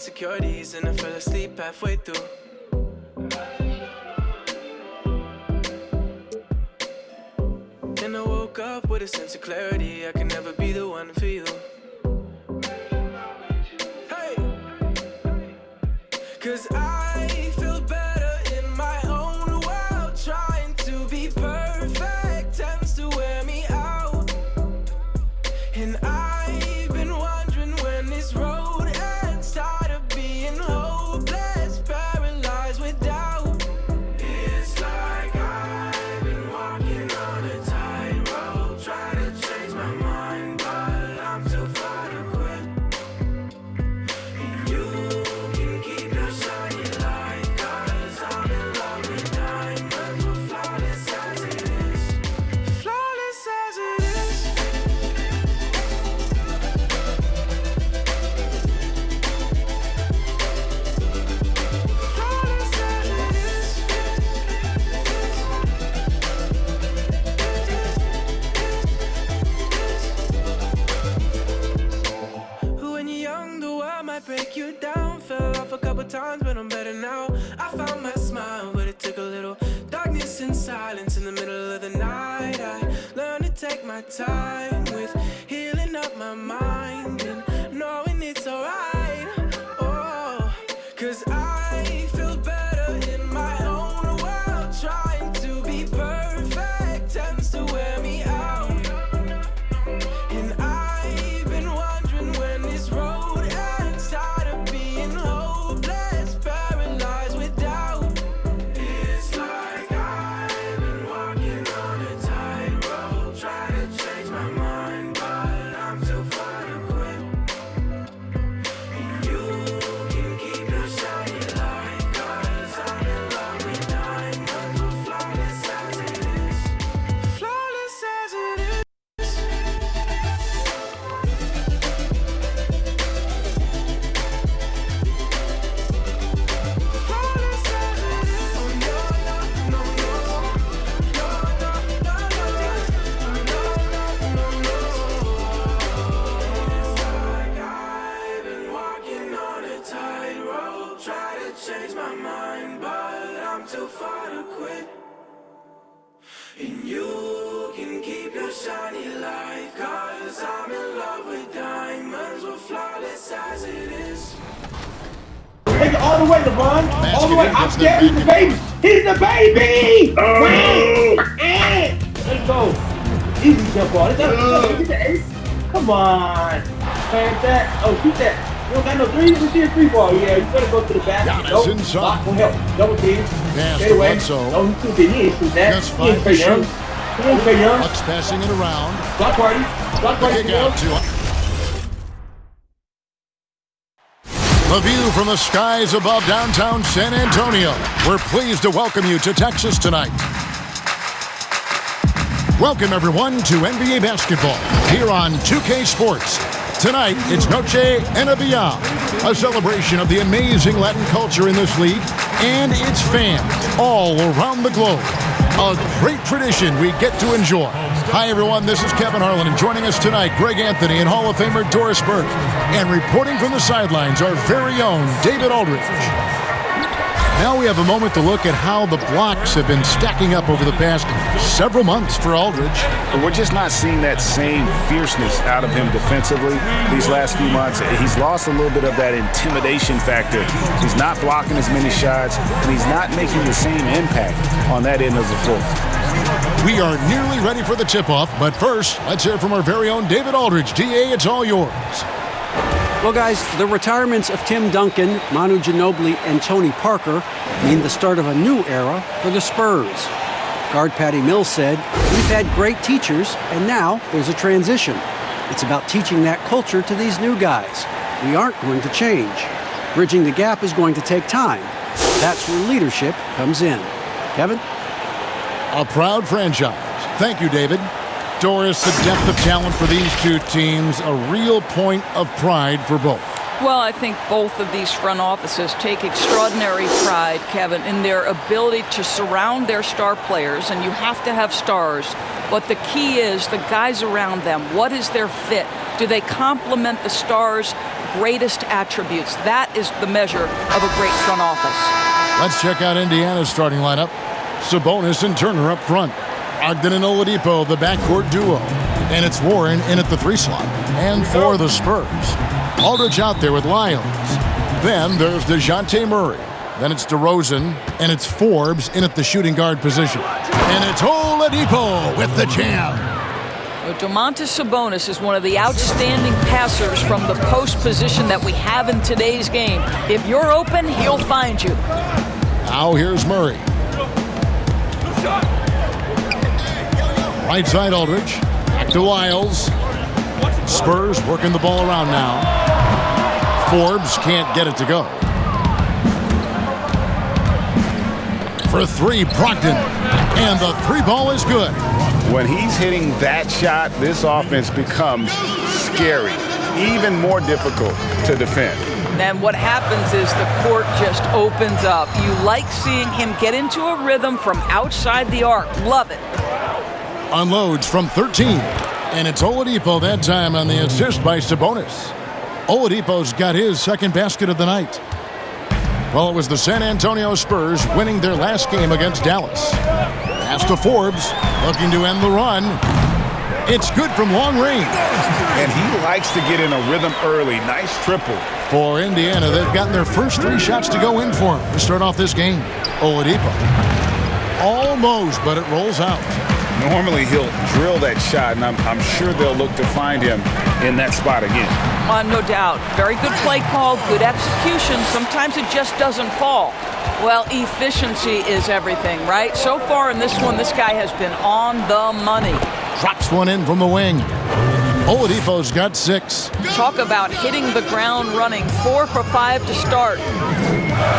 Securities and I fell asleep halfway through. And I woke up with a sense of clarity. I can never be the one for you. Hey, 'cause I feel better in my own world. Trying to be perfect tends to wear me out. And I've been wondering when this road ends. Tired of being hopeless, paralyzed with doubt. It's like I've been walking on a tightrope, trying to change my mind, but I'm too far to quit. And you can keep your shiny light, 'cause I'm in love with diamonds, we're flawless as it is. Flawless as it is. Flawless as it is. When you're young, the world might break you down. Fell off a couple times, but I'm better now. I found my smile, but it took a little darkness and silence in the middle of the night. I learned to take my time with healing up my mind and knowing it's alright. Oh, 'cause I feel better in my own world. Trying to be perfect tends to wear me out. And I've been wondering when this road ends. Tired of being hopeless, paralyzed with doubt. It's like I've been walking on a tightrope, trying to change my mind, but I'm too far to quit. And you can keep your shiny light, 'cause I'm in love with diamonds, we're flawless as it is. Flawless as it is. Flawless as it is. Oh no, no, no, no. No, no, no, no. No, no, no, no. It's like I've been walking on a tightrope, try to change my mind, but I'm too far to quit. And you can keep your shiny light, 'cause I'm in love with diamonds, we're flawless as it is. Take it all the way, LeBron. All the way. I'm scared. He's the baby. He's the baby. Win. Let's go. Easy jump ball. Get the ace. Come on. Man, that. Oh, shoot that. You don't got no three. Let's see a free ball. Yeah, you better go to the basket. Giannis inside. Block won't help. Double team. Pass Stay to away. Bledsoe. No, he too big. He ain't shoot that. Just He ain't five Trae to Young. shoot. He ain't Trae Young. Bucks passing it around. Block party. Block party. Kick out to a view from the skies above downtown San Antonio. We're pleased to welcome you to Texas tonight. Welcome, everyone, to NBA basketball here on 2K Sports. Tonight, it's Noche NBA, a celebration of the amazing Latin culture in this league and its fans all around the globe. A great tradition we get to enjoy. Hi, everyone. This is Kevin Harlan, and joining us tonight, Greg Anthony and Hall of Famer Doris Burke. And reporting from the sidelines, our very own David Aldridge. Now we have a moment to look at how the blocks have been stacking up over the past several months for Aldridge. We're just not seeing that same fierceness out of him defensively these last few months. He's lost a little bit of that intimidation factor. He's not blocking as many shots, and he's not making the same impact on that end of the floor. We are nearly ready for the tip-off, but first, let's hear from our very own David Aldridge. DA, it's all yours. Well, guys, the retirements of Tim Duncan, Manu Ginobili, and Tony Parker mean the start of a new era for the Spurs. Guard Patty Mills said, "We've had great teachers, and now there's a transition. It's about teaching that culture to these new guys. We aren't going to change. Bridging the gap is going to take time. That's where leadership comes in." Kevin? A proud franchise. Thank you, David. Doris, the depth of talent for these two teams, a real point of pride for both. Well, I think both of these front offices take extraordinary pride, Kevin, in their ability to surround their star players, and you have to have stars. But the key is the guys around them. What is their fit? Do they complement the stars greatest attributes. That is the measure of a great front office. Let's check out Indiana's starting lineup. Sabonis and Turner up front. Ogden and Oladipo, the backcourt duo. And it's Warren in at the 3 slot. And for the Spurs, Aldridge out there with Lyons. Then there's DeJounte Murray. Then it's DeRozan. And it's Forbes in at the shooting guard position. And it's Oladipo with the jam. Domantas Sabonis is one of the outstanding passers from the post position that we have in today's game. If you're open, he'll find you. Now here's Murray. Right side Aldridge. Back to Lyles. Spurs working the ball around now. Forbes can't get it to go. For 3, Brogdon. And the 3 ball is good. When he's hitting that shot, this offense becomes scary, even more difficult to defend. And what happens is the court just opens up. You like seeing him get into a rhythm from outside the arc. Love it. Unloads from 13. And it's Oladipo that time on the assist by Sabonis. Oladipo's got his second basket of the night. Well, it was the San Antonio Spurs winning their last game against Dallas. Pass to Forbes, looking to end the run. It's good from long range. And he likes to get in a rhythm early. Nice triple. For Indiana, they've gotten their first 3 shots to go in for him to start off this game. Oladipo. Almost, but it rolls out. Normally he'll drill that shot, and I'm sure they'll look to find him in that spot again. No doubt. Very good play call, good execution. Sometimes it just doesn't fall. Well, efficiency is everything, right? So far in this one, this guy has been on the money. Drops one in from the wing. Oladipo's got 6. Talk about hitting the ground running. 4 for 5 to start.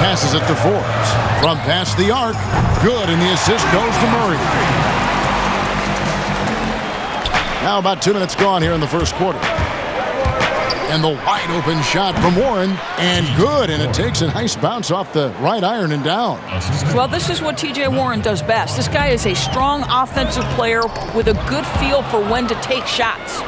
Passes it to Forbes. From past the arc. Good, and the assist goes to Murray. Now about 2 minutes gone here in the first quarter. And the wide open shot from Warren. And good, and it takes a nice bounce off the right iron and down. Well, this is what T.J. Warren does best. This guy is a strong offensive player with a good feel for when to take shots.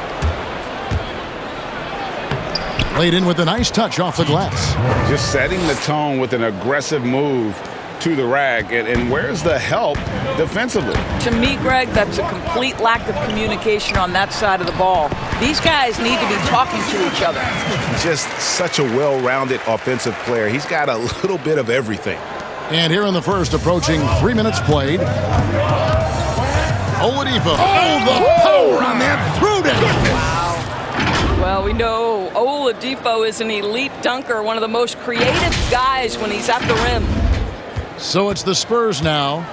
Laid in with a nice touch off the glass. Just setting the tone with an aggressive move to the rack. And where's the help defensively? To me, Greg, that's a complete lack of communication on that side of the ball. These guys need to be talking to each other. Just such a well-rounded offensive player. He's got a little bit of everything. And here in the first, approaching 3 minutes played. Oladipo. Oh, the power on that throwdown. Well, we know Oladipo is an elite dunker, one of the most creative guys when he's at the rim. So it's the Spurs now,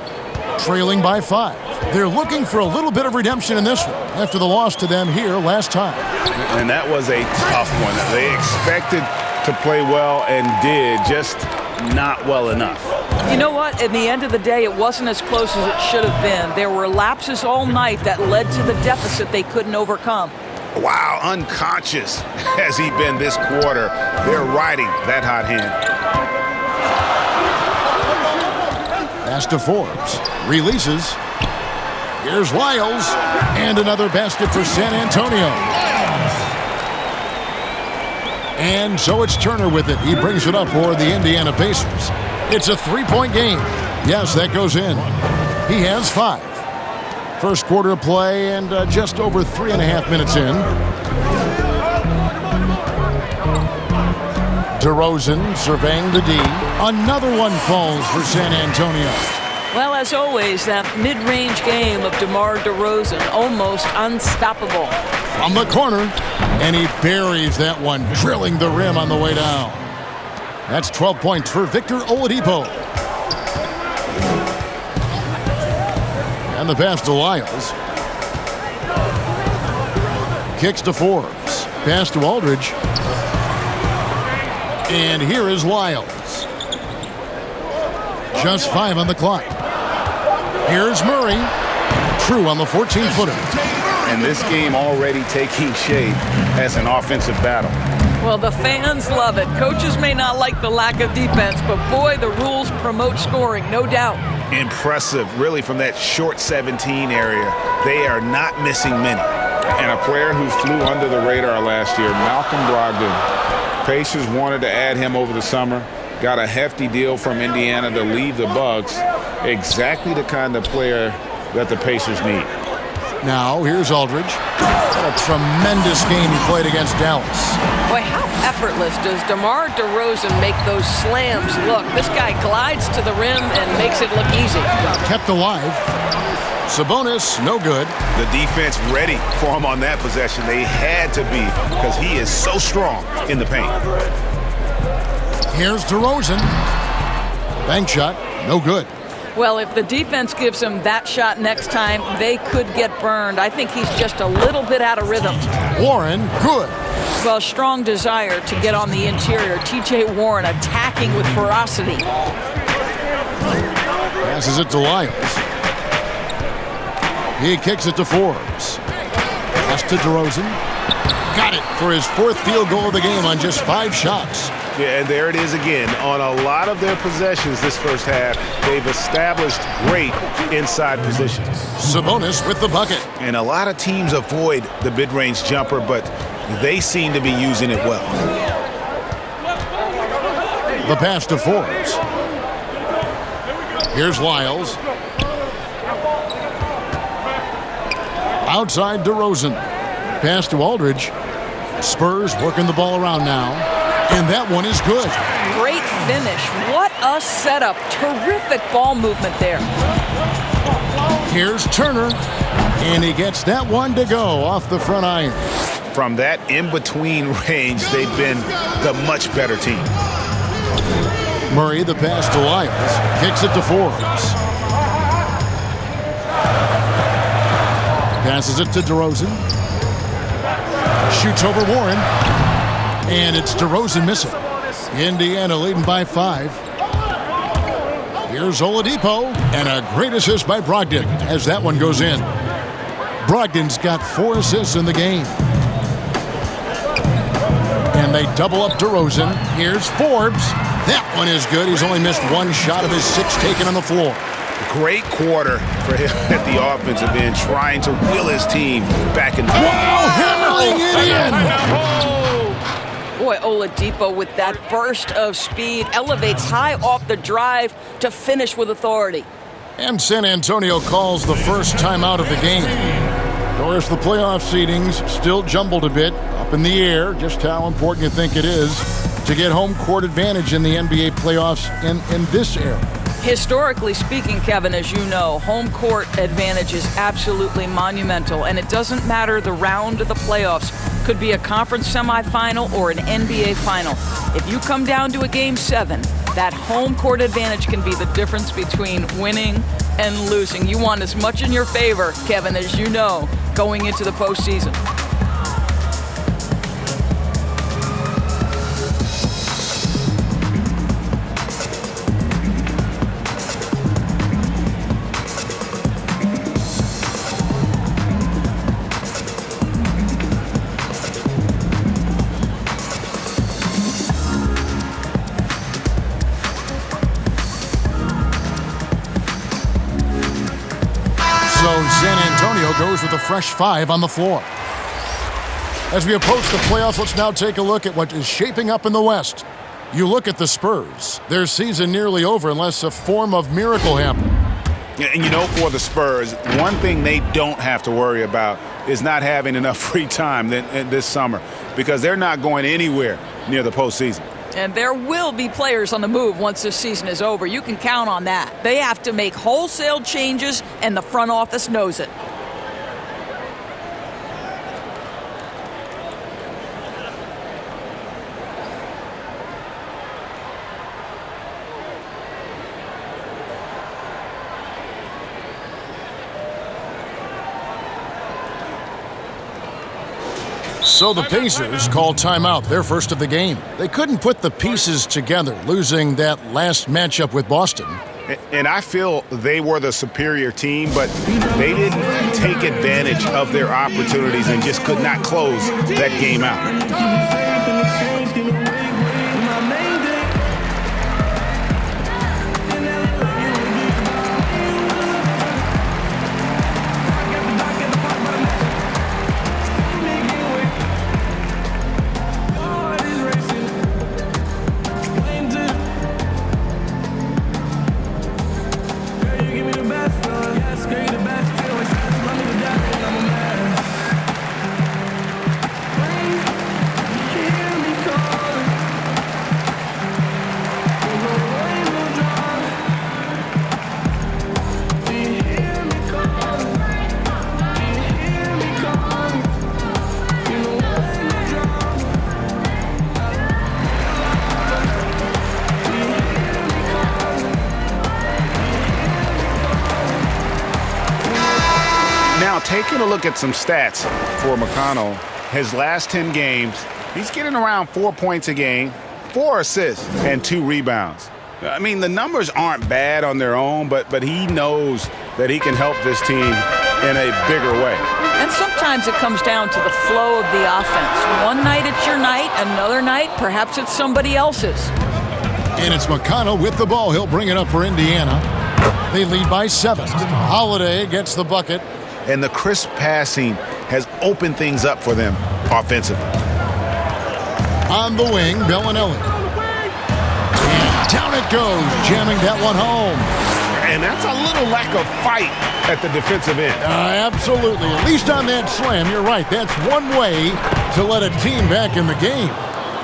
trailing by 5. They're looking for a little bit of redemption in this one after the loss to them here last time. And that was a tough one. They expected to play well and did, just not well enough. You know what? At the end of the day, it wasn't as close as it should have been. There were lapses all night that led to the deficit they couldn't overcome. Wow, unconscious has he been this quarter. They're riding that hot hand. Pass to Forbes. Releases. Here's Lyles. And another basket for San Antonio. And so it's Turner with it. He brings it up for the Indiana Pacers. It's a 3-point game. Yes, that goes in. He has 5. First quarter of play and just over 3.5 minutes in. DeRozan surveying the D. Another one falls for San Antonio. Well, as always, that mid-range game of DeMar DeRozan, almost unstoppable. From the corner, and he buries that one, drilling the rim on the way down. That's 12 points for Victor Oladipo. And the pass to Lyles. Kicks to Forbes. Pass to Aldridge. And here is Lyles. Just 5 on the clock. Here's Murray. True on the 14-footer. And this game already taking shape as an offensive battle. Well, the fans love it. Coaches may not like the lack of defense, but boy, the rules promote scoring, no doubt. Impressive, really, from that short 17 area. They are not missing many. And a player who flew under the radar last year, Malcolm Brogdon, Pacers wanted to add him over the summer. Got a hefty deal from Indiana to leave the Bucks. Exactly the kind of player that the Pacers need. Now, here's Aldridge. What a tremendous game he played against Dallas. Boy, how effortless does DeMar Derozan make those slams look? This guy glides to the rim and makes it look easy. Kept alive. Sabonis, no good. The defense ready for him on that possession. They had to be because he is so strong in the paint. Here's DeRozan. Bank shot, no good. Well, if the defense gives him that shot next time, they could get burned. I think he's just a little bit out of rhythm. Warren, good. Well, strong desire to get on the interior. T.J. Warren attacking with ferocity. Passes it to Lyles. He kicks it to Forbes. Pass to DeRozan. Got it for his 4th field goal of the game on just 5 shots. Yeah, and there it is again. On a lot of their possessions this first half, they've established great inside positions. Sabonis with the bucket. And a lot of teams avoid the mid-range jumper, but they seem to be using it well. The pass to Forbes. Here's Lyles. Outside DeRozan. Pass to Aldridge. Spurs working the ball around now. And that one is good. Great finish. What a setup. Terrific ball movement there. Here's Turner. And he gets that one to go off the front iron. From that in-between range, they've been the much better team. Murray, the pass to Lyles. Kicks it to Forbes. Passes it to DeRozan. Shoots over Warren. And it's DeRozan missing. Indiana leading by 5. Here's Oladipo. And a great assist by Brogdon as that one goes in. Brogdon's got 4 assists in the game. And they double up DeRozan. Here's Forbes. That one is good. He's only missed 1 shot of his 6 taken on the floor. Great quarter for him at the offensive end, trying to will his team back in the game. Hammering it in. Boy, Oladipo with that burst of speed elevates high off the drive to finish with authority. And San Antonio calls the first timeout of the game. Of course, the playoff seedings still jumbled a bit up in the air. Just how important you think it is to get home court advantage in the NBA playoffs in this era. Historically speaking, Kevin, as you know, home court advantage is absolutely monumental, and it doesn't matter the round of the playoffs. Could be a conference semifinal or an NBA final. If you come down to a Game 7, that home court advantage can be the difference between winning and losing. You want as much in your favor, Kevin, as you know, going into the postseason. So San Antonio goes with a fresh 5 on the floor. As we approach the playoffs, let's now take a look at what is shaping up in the West. You look at the Spurs. Their season nearly over unless a form of miracle happens. And you know, for the Spurs, one thing they don't have to worry about is not having enough free time this summer, because they're not going anywhere near the postseason. And there will be players on the move once this season is over. You can count on that. They have to make wholesale changes, and the front office knows it. So the Pacers call timeout, their first of the game. They couldn't put the pieces together, losing that last matchup with Boston. And I feel they were the superior team, but they didn't take advantage of their opportunities and just could not close that game out. taking a look at some stats for McConnell, his last 10 games, he's getting around 4 points a game, 4 assists, and 2 rebounds. I mean, the numbers aren't bad on their own, but he knows that he can help this team in a bigger way. And sometimes it comes down to the flow of the offense. One night it's your night, another night perhaps it's somebody else's. And it's McConnell with the ball. He'll bring it up for Indiana. They lead by 7. Holiday gets the bucket. And the crisp passing has opened things up for them offensively. On the wing, Bellinelli. And down it goes, jamming that one home. And that's a little lack of fight at the defensive end. Absolutely. At least on that slam, you're right. That's one way to let a team back in the game.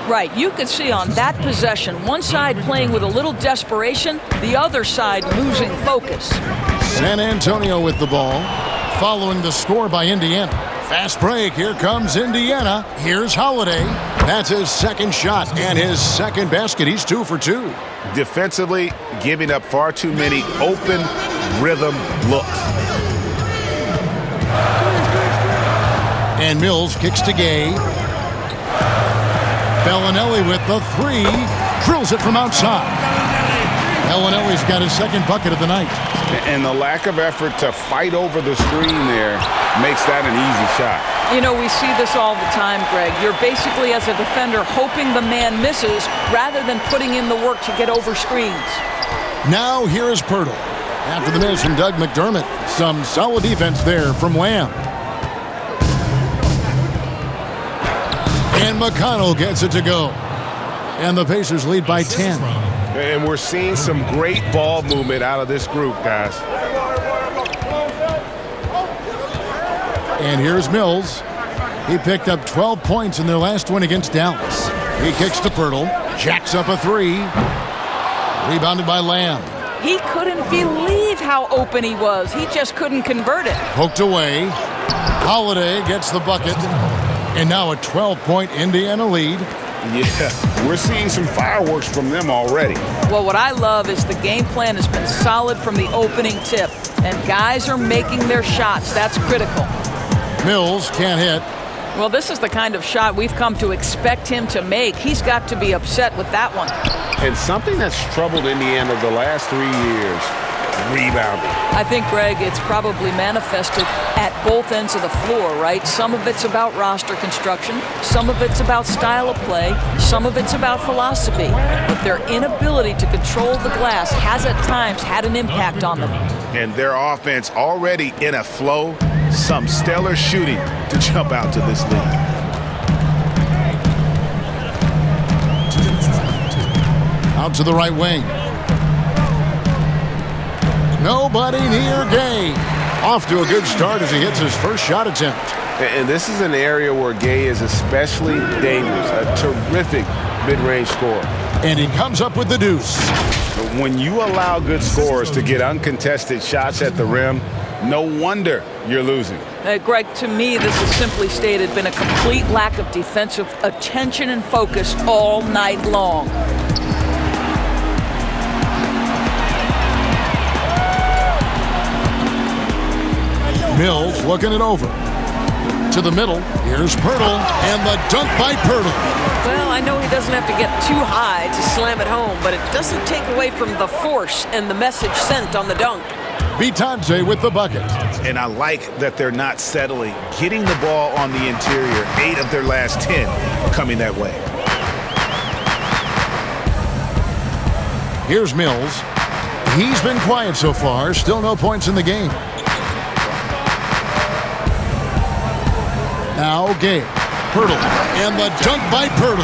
Right, you could see on that possession, one side playing with a little desperation, the other side losing focus. San Antonio with the ball, following the score by Indiana. Fast break, here comes Indiana. Here's Holiday. That's his second shot and his second basket. He's 2 for 2. Defensively, giving up far too many open rhythm looks. And Mills kicks to Gay. Bellinelli with the 3, drills it from outside. Bellinelli's got his second bucket of the night. And the lack of effort to fight over the screen there makes that an easy shot. You know, we see this all the time, Greg. You're basically, as a defender, hoping the man misses rather than putting in the work to get over screens. Now here is Pirtle. After the miss from Doug McDermott, some solid defense there from Lamb. And McConnell gets it to go. And the Pacers lead by 10. And we're seeing some great ball movement out of this group, guys. And here's Mills. He picked up 12 points in their last win against Dallas. He kicks to Pirtle, jacks up a 3. Rebounded by Lamb. He couldn't believe how open he was. He just couldn't convert it. Poked away. Holiday gets the bucket. And now a 12-point Indiana lead. Yeah, we're seeing some fireworks from them already. Well, what I love is the game plan has been solid from the opening tip. And guys are making their shots. That's critical. Mills can't hit. Well, this is the kind of shot we've come to expect him to make. He's got to be upset with that one. And something that's troubled Indiana the last 3 years, rebounding. I think, Greg, it's probably manifested at both ends of the floor, right? Some of it's about roster construction. Some of it's about style of play. Some of it's about philosophy. But their inability to control the glass has at times had an impact on them. And their offense already in a flow. Some stellar shooting to jump out to this league. Out to the right wing. Nobody near Gay. Off to a good start as he hits his first shot attempt. And this is an area where Gay is especially dangerous. A terrific mid-range scorer. And he comes up with the deuce. When you allow good scorers to get uncontested shots at the rim, no wonder you're losing. Greg, to me, this has simply stated been a complete lack of defensive attention and focus all night long. Mills looking it over. To the middle, here's Pirtle, and the dunk by Pirtle. Well, I know he doesn't have to get too high to slam it home, but it doesn't take away from the force and the message sent on the dunk. Bitadze with the bucket. And I like that they're not settling, getting the ball on the interior, 8 of their last 10 coming that way. Here's Mills. He's been quiet so far, still no points in the game. Now Gay, Pirtle, and the dunk by Pirtle.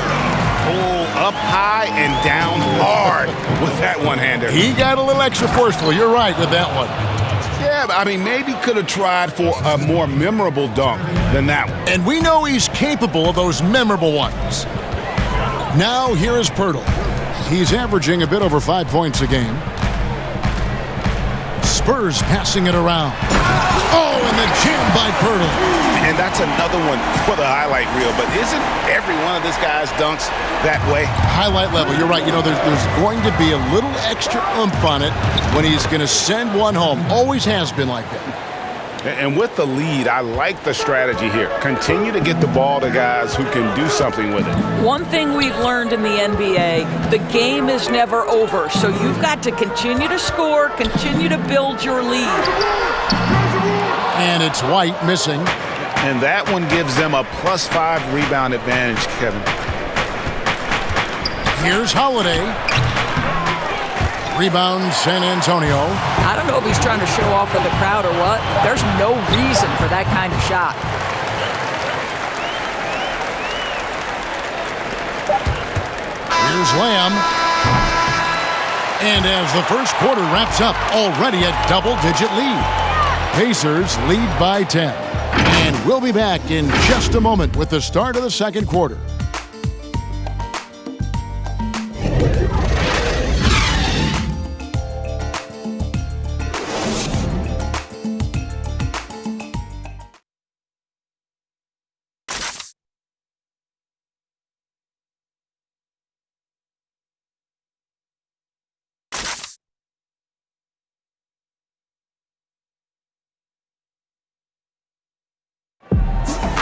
Oh, up high and down hard with that one-hander. He got a little extra forceful. You're right with that one. Yeah, but I mean, maybe could have tried for a more memorable dunk than that one. And we know he's capable of those memorable ones. Now here is Pirtle. He's averaging a bit over 5 points a game. Spurs passing it around. Oh, and the jam by Pirtle. And that's another one for the highlight reel. But isn't every one of this guy's dunks that way? Highlight level, you're right. You know, there's going to be a little extra oomph on it when he's going to send one home. Always has been like that. And with the lead, I like the strategy here. Continue to get the ball to guys who can do something with it. One thing we've learned in the NBA, the game is never over. So you've got to continue to score, continue to build your lead. And it's White missing. And that one gives them a +5 rebound advantage, Kevin. Here's Holiday. Rebound, San Antonio. I don't know if he's trying to show off with the crowd or what. There's no reason for that kind of shot. Here's Lamb. And as the first quarter wraps up, already a double-digit lead. Pacers lead by 10. And we'll be back in just a moment with the start of the second quarter.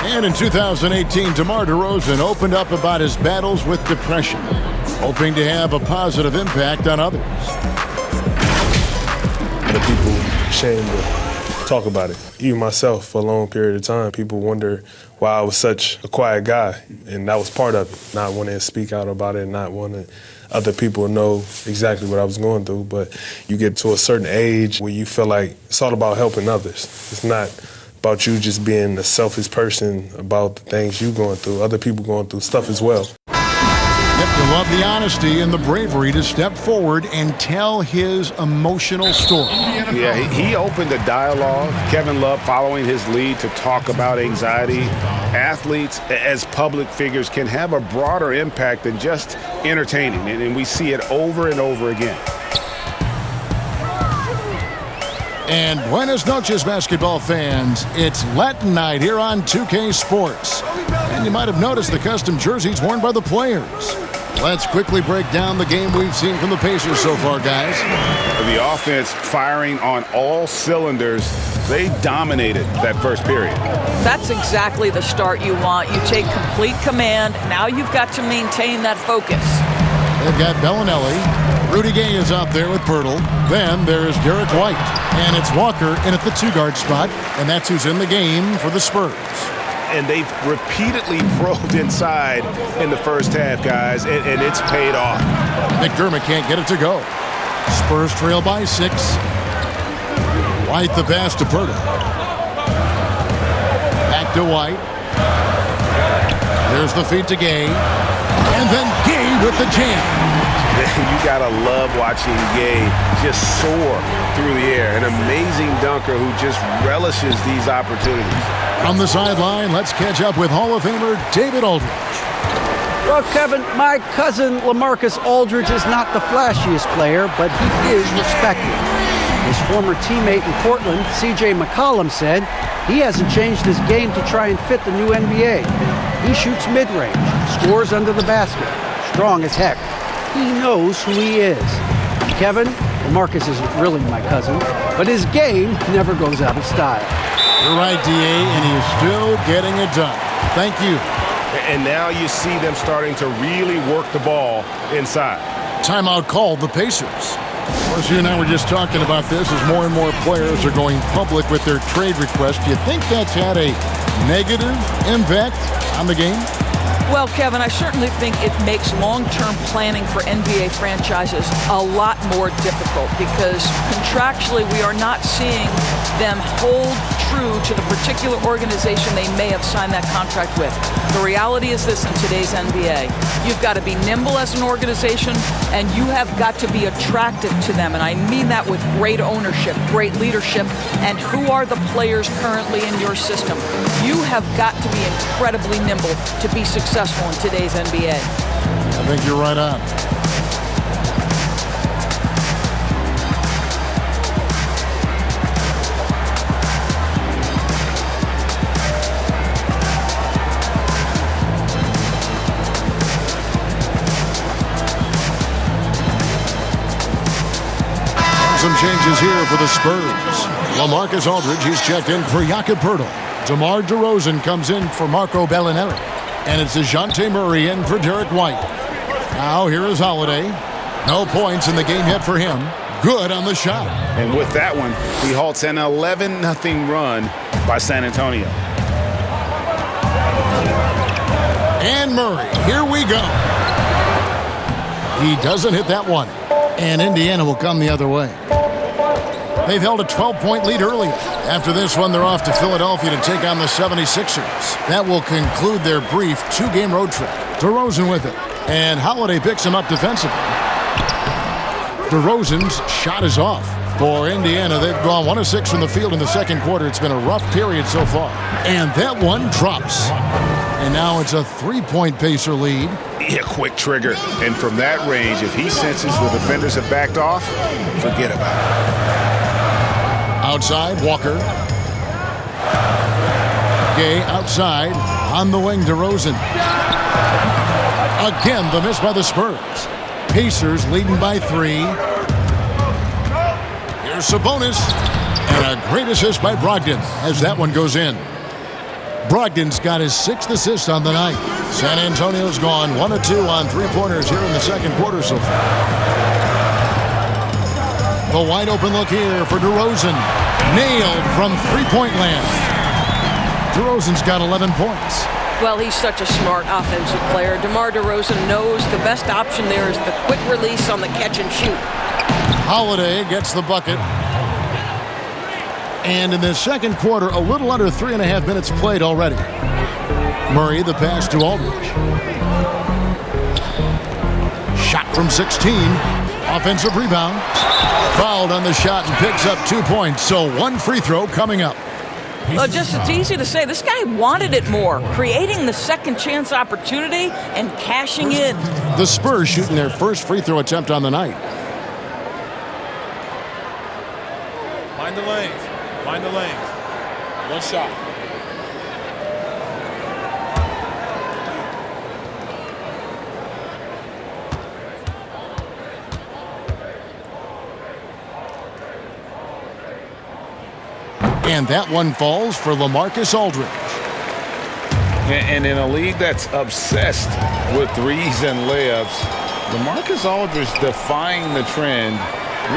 And in 2018, DeMar DeRozan opened up about his battles with depression, hoping to have a positive impact on others. The people ashamed to talk about it. Even myself, for a long period of time, people wonder why I was such a quiet guy, and that was part of it. Not wanting to speak out about it, not wanting other people to know exactly what I was going through. But you get to a certain age where you feel like it's all about helping others. It's not about you just being a selfish person about the things you're going through. Other people going through stuff as well. Yep, you love the honesty and the bravery to step forward and tell his emotional story. Yeah, he opened a dialogue. Kevin Love following his lead to talk about anxiety. Athletes, as public figures, can have a broader impact than just entertaining, and we see it over and over again. And buenas noches, basketball fans. It's Latin night here on 2K Sports. And you might have noticed the custom jerseys worn by the players. Let's quickly break down the game we've seen from the Pacers so far, guys. The offense firing on all cylinders. They dominated that first period. That's exactly the start you want. You take complete command. Now you've got to maintain that focus. They've got Bellinelli. Rudy Gay is out there with Pirtle. Then there's Derek White. And it's Walker in at the two-guard spot. And that's who's in the game for the Spurs. And they've repeatedly probed inside in the first half, guys, and it's paid off. McDermott can't get it to go. Spurs trail by 6. White the pass to Pirtle. Back to White. There's the feed to Gay. And then Gay with the jam. You gotta love watching Gay just soar through the air. An amazing dunker who just relishes these opportunities. On the sideline, let's catch up with Hall of Famer David Aldridge. Well, Kevin, my cousin LaMarcus Aldridge is not the flashiest player, but he is respected. His former teammate in Portland, C.J. McCollum, said he hasn't changed his game to try and fit the new NBA. He shoots mid-range, scores under the basket, strong as heck. He knows who he is. Kevin, LaMarcus isn't really my cousin, but his game never goes out of style. You're right, D.A., and he is still getting it done. Thank you. And now you see them starting to really work the ball inside. Timeout called the Pacers. Of course, you and I were just talking about this as more and more players are going public with their trade requests. Do you think that's had a negative impact on the game? Well, Kevin, I certainly think it makes long-term planning for NBA franchises a lot more difficult because contractually we are not seeing them hold true to the particular organization they may have signed that contract with. The reality is this in today's NBA. You've got to be nimble as an organization, and you have got to be attractive to them. And I mean that with great ownership, great leadership, and who are the players currently in your system. You have got to be incredibly nimble to be successful in today's NBA. I think you're right on. Some changes here for the Spurs. LaMarcus Aldridge, he's checked in for Jakob Poeltl. DeMar DeRozan comes in for Marco Bellinelli. And it's DeJounte Murray in for Derek White. Now here is Holiday. No points in the game yet for him. Good on the shot. And with that one, he halts an 11-0 run by San Antonio. And Murray, here we go. He doesn't hit that one. And Indiana will come the other way. They've held a 12-point lead earlier. After this one, they're off to Philadelphia to take on the 76ers. That will conclude their brief 2-game road trip. DeRozan with it. And Holiday picks him up defensively. DeRozan's shot is off. For Indiana, they've gone 1 of 6 from the field in the second quarter. It's been a rough period so far. And that one drops. And now it's a 3-point Pacer lead. Yeah, quick trigger. And from that range, if he senses the defenders have backed off, forget about it. Outside, Walker. Gay outside. On the wing, DeRozan. Again, the miss by the Spurs. Pacers leading by 3. Here's Sabonis. And a great assist by Brogdon as that one goes in. Brogdon's got his 6th assist on the night. San Antonio's gone 1 of 2 on 3-pointers here in the second quarter so far. The wide open look here for DeRozan. Nailed from 3-point land. DeRozan's got 11 points. Well, he's such a smart offensive player. DeMar DeRozan knows the best option there is the quick release on the catch and shoot. Holiday gets the bucket. And in the second quarter, a little under 3.5 minutes played already. Murray, the pass to Aldridge. Shot from 16. Offensive rebound. Fouled on the shot and picks up 2 points. So 1 free throw coming up. Well, it's easy to say. This guy wanted it more, creating the second chance opportunity and cashing in. The Spurs shooting their first free throw attempt on the night. Mind the lanes. Mind the lanes. 1 shot. And that one falls for LaMarcus Aldridge. And in a league that's obsessed with threes and layups, LaMarcus Aldridge defying the trend,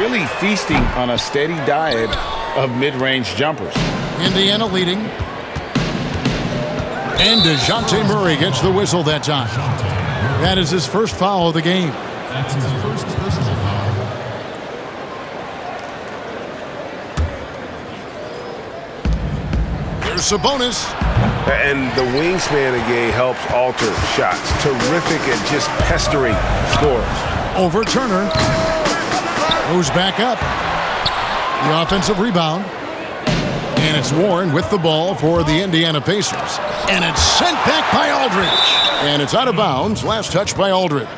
really feasting on a steady diet of mid-range jumpers. Indiana leading. And DeJounte Murray gets the whistle that time. That is his first foul of the game. That's his first personal foul. Here's Sabonis. And the wingspan of Gay helps alter shots. Terrific at just pestering scorers. Over Turner. Goes back up. The offensive rebound. And it's Warren with the ball for the Indiana Pacers. And it's sent back by Aldridge. And it's out of bounds. Last touch by Aldridge.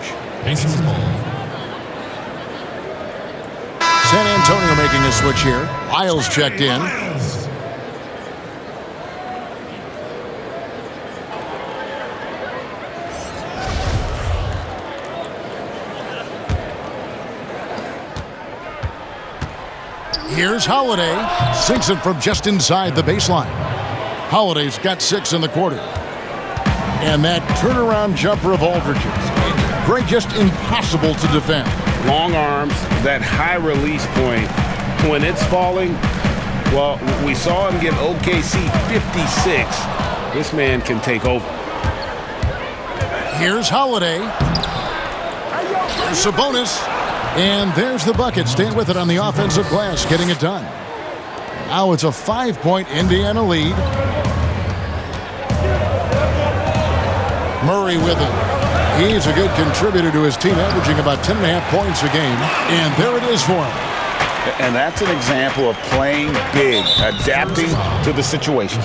Pacers ball. San Antonio making a switch here. Lyles checked in. Here's Holiday. Sinks it from just inside the baseline. Holiday's got 6 in the quarter. And that turnaround jumper of Aldridge's. Great, just impossible to defend. Long arms, that high release point. When it's falling, well, we saw him give OKC 56. This man can take over. Here's Holiday. Here's Sabonis. And there's the bucket. Staying with it on the offensive glass, getting it done. Now it's a 5-point Indiana lead. Murray with it. He's a good contributor to his team, averaging about 10.5 points a game. And there it is for him. And that's an example of playing big, adapting to the situation.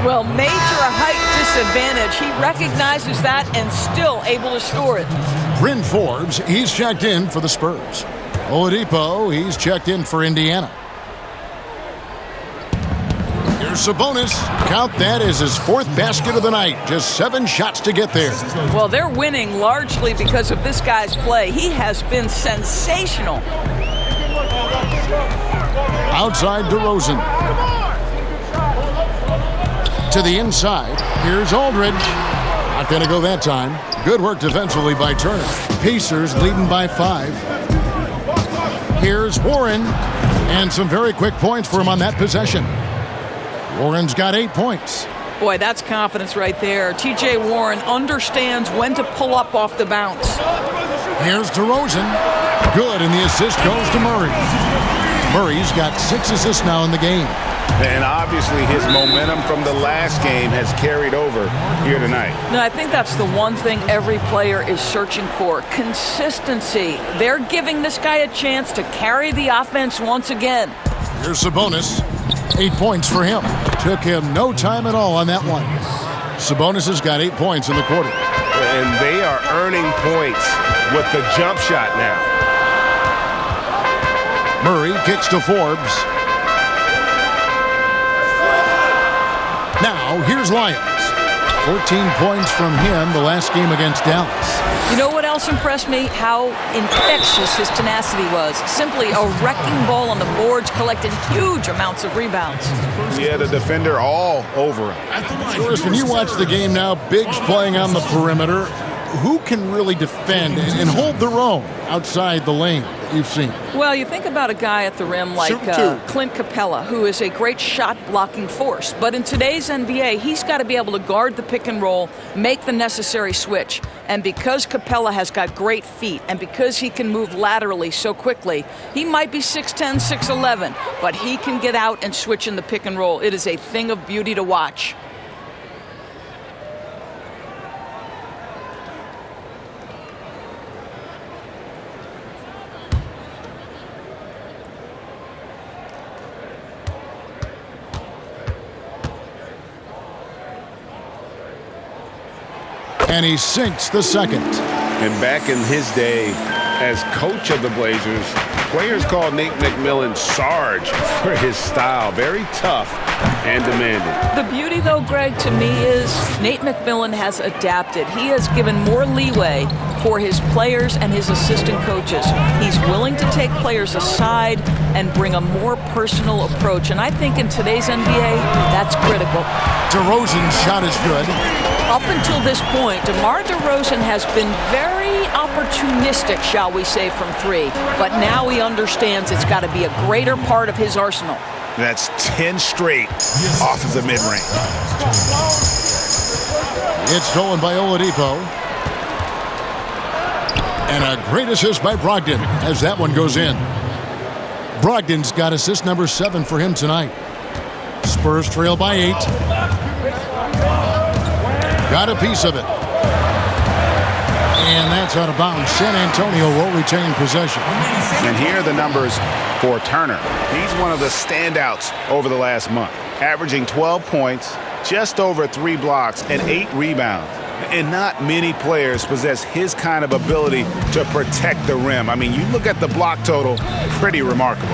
Well, major height disadvantage. He recognizes that and still able to score it. Bryn Forbes, he's checked in for the Spurs. Oladipo, he's checked in for Indiana. Here's Sabonis. Count that as his 4th basket of the night. Just 7 shots to get there. Well, they're winning largely because of this guy's play. He has been sensational. Outside Derozan. To the inside. Here's Aldridge. Not going to go that time. Good work defensively by Turner. Pacers leading by 5. Here's Warren. And some very quick points for him on that possession. Warren's got 8 points. Boy, that's confidence right there. T.J. Warren understands when to pull up off the bounce. Here's DeRozan. Good, and the assist goes to Murray. Murray's got 6 assists now in the game. And obviously his momentum from the last game has carried over here tonight. No, I think that's the one thing every player is searching for. Consistency. They're giving this guy a chance to carry the offense once again. Here's Sabonis. 8 points for him. Took him no time at all on that one. Sabonis has got 8 points in the quarter. And they are earning points with the jump shot now. Murray kicks to Forbes. Now, here's Lyons. 14 points from him the last game against Dallas. You know what else impressed me? How infectious his tenacity was. Simply a wrecking ball on the boards, collected huge amounts of rebounds. Yeah, the defender all over him. Doris, when you watch the game now, bigs playing on the perimeter, who can really defend and hold their own outside the lane that you've seen? Well, you think about a guy at the rim like Clint Capella, who is a great shot-blocking force. But in today's NBA, he's got to be able to guard the pick and roll, make the necessary switch. And because Capella has got great feet and because he can move laterally so quickly, he might be 6'10", 6'11", but he can get out and switch in the pick and roll. It is a thing of beauty to watch. And he sinks the second. And back in his day as coach of the Blazers, players called Nate McMillan Sarge for his style. Very tough and demanding. The beauty, though, Greg, to me is Nate McMillan has adapted. He has given more leeway for his players and his assistant coaches. He's willing to take players aside and bring a more personal approach. And I think in today's NBA, that's critical. DeRozan's shot is good. Up until this point, DeMar DeRozan has been very opportunistic, shall we say, from 3. But now he understands it's got to be a greater part of his arsenal. That's 10 straight off of the mid-range. It's stolen by Oladipo. And a great assist by Brogdon as that one goes in. Brogdon's got assist number 7 for him tonight. Spurs trail by 8. Got a piece of it. And that's out of bounds. San Antonio will retain possession. And here are the numbers for Turner. He's one of the standouts over the last month, averaging 12 points, just over 3 blocks, and 8 rebounds. And not many players possess his kind of ability to protect the rim. I mean, you look at the block total, pretty remarkable.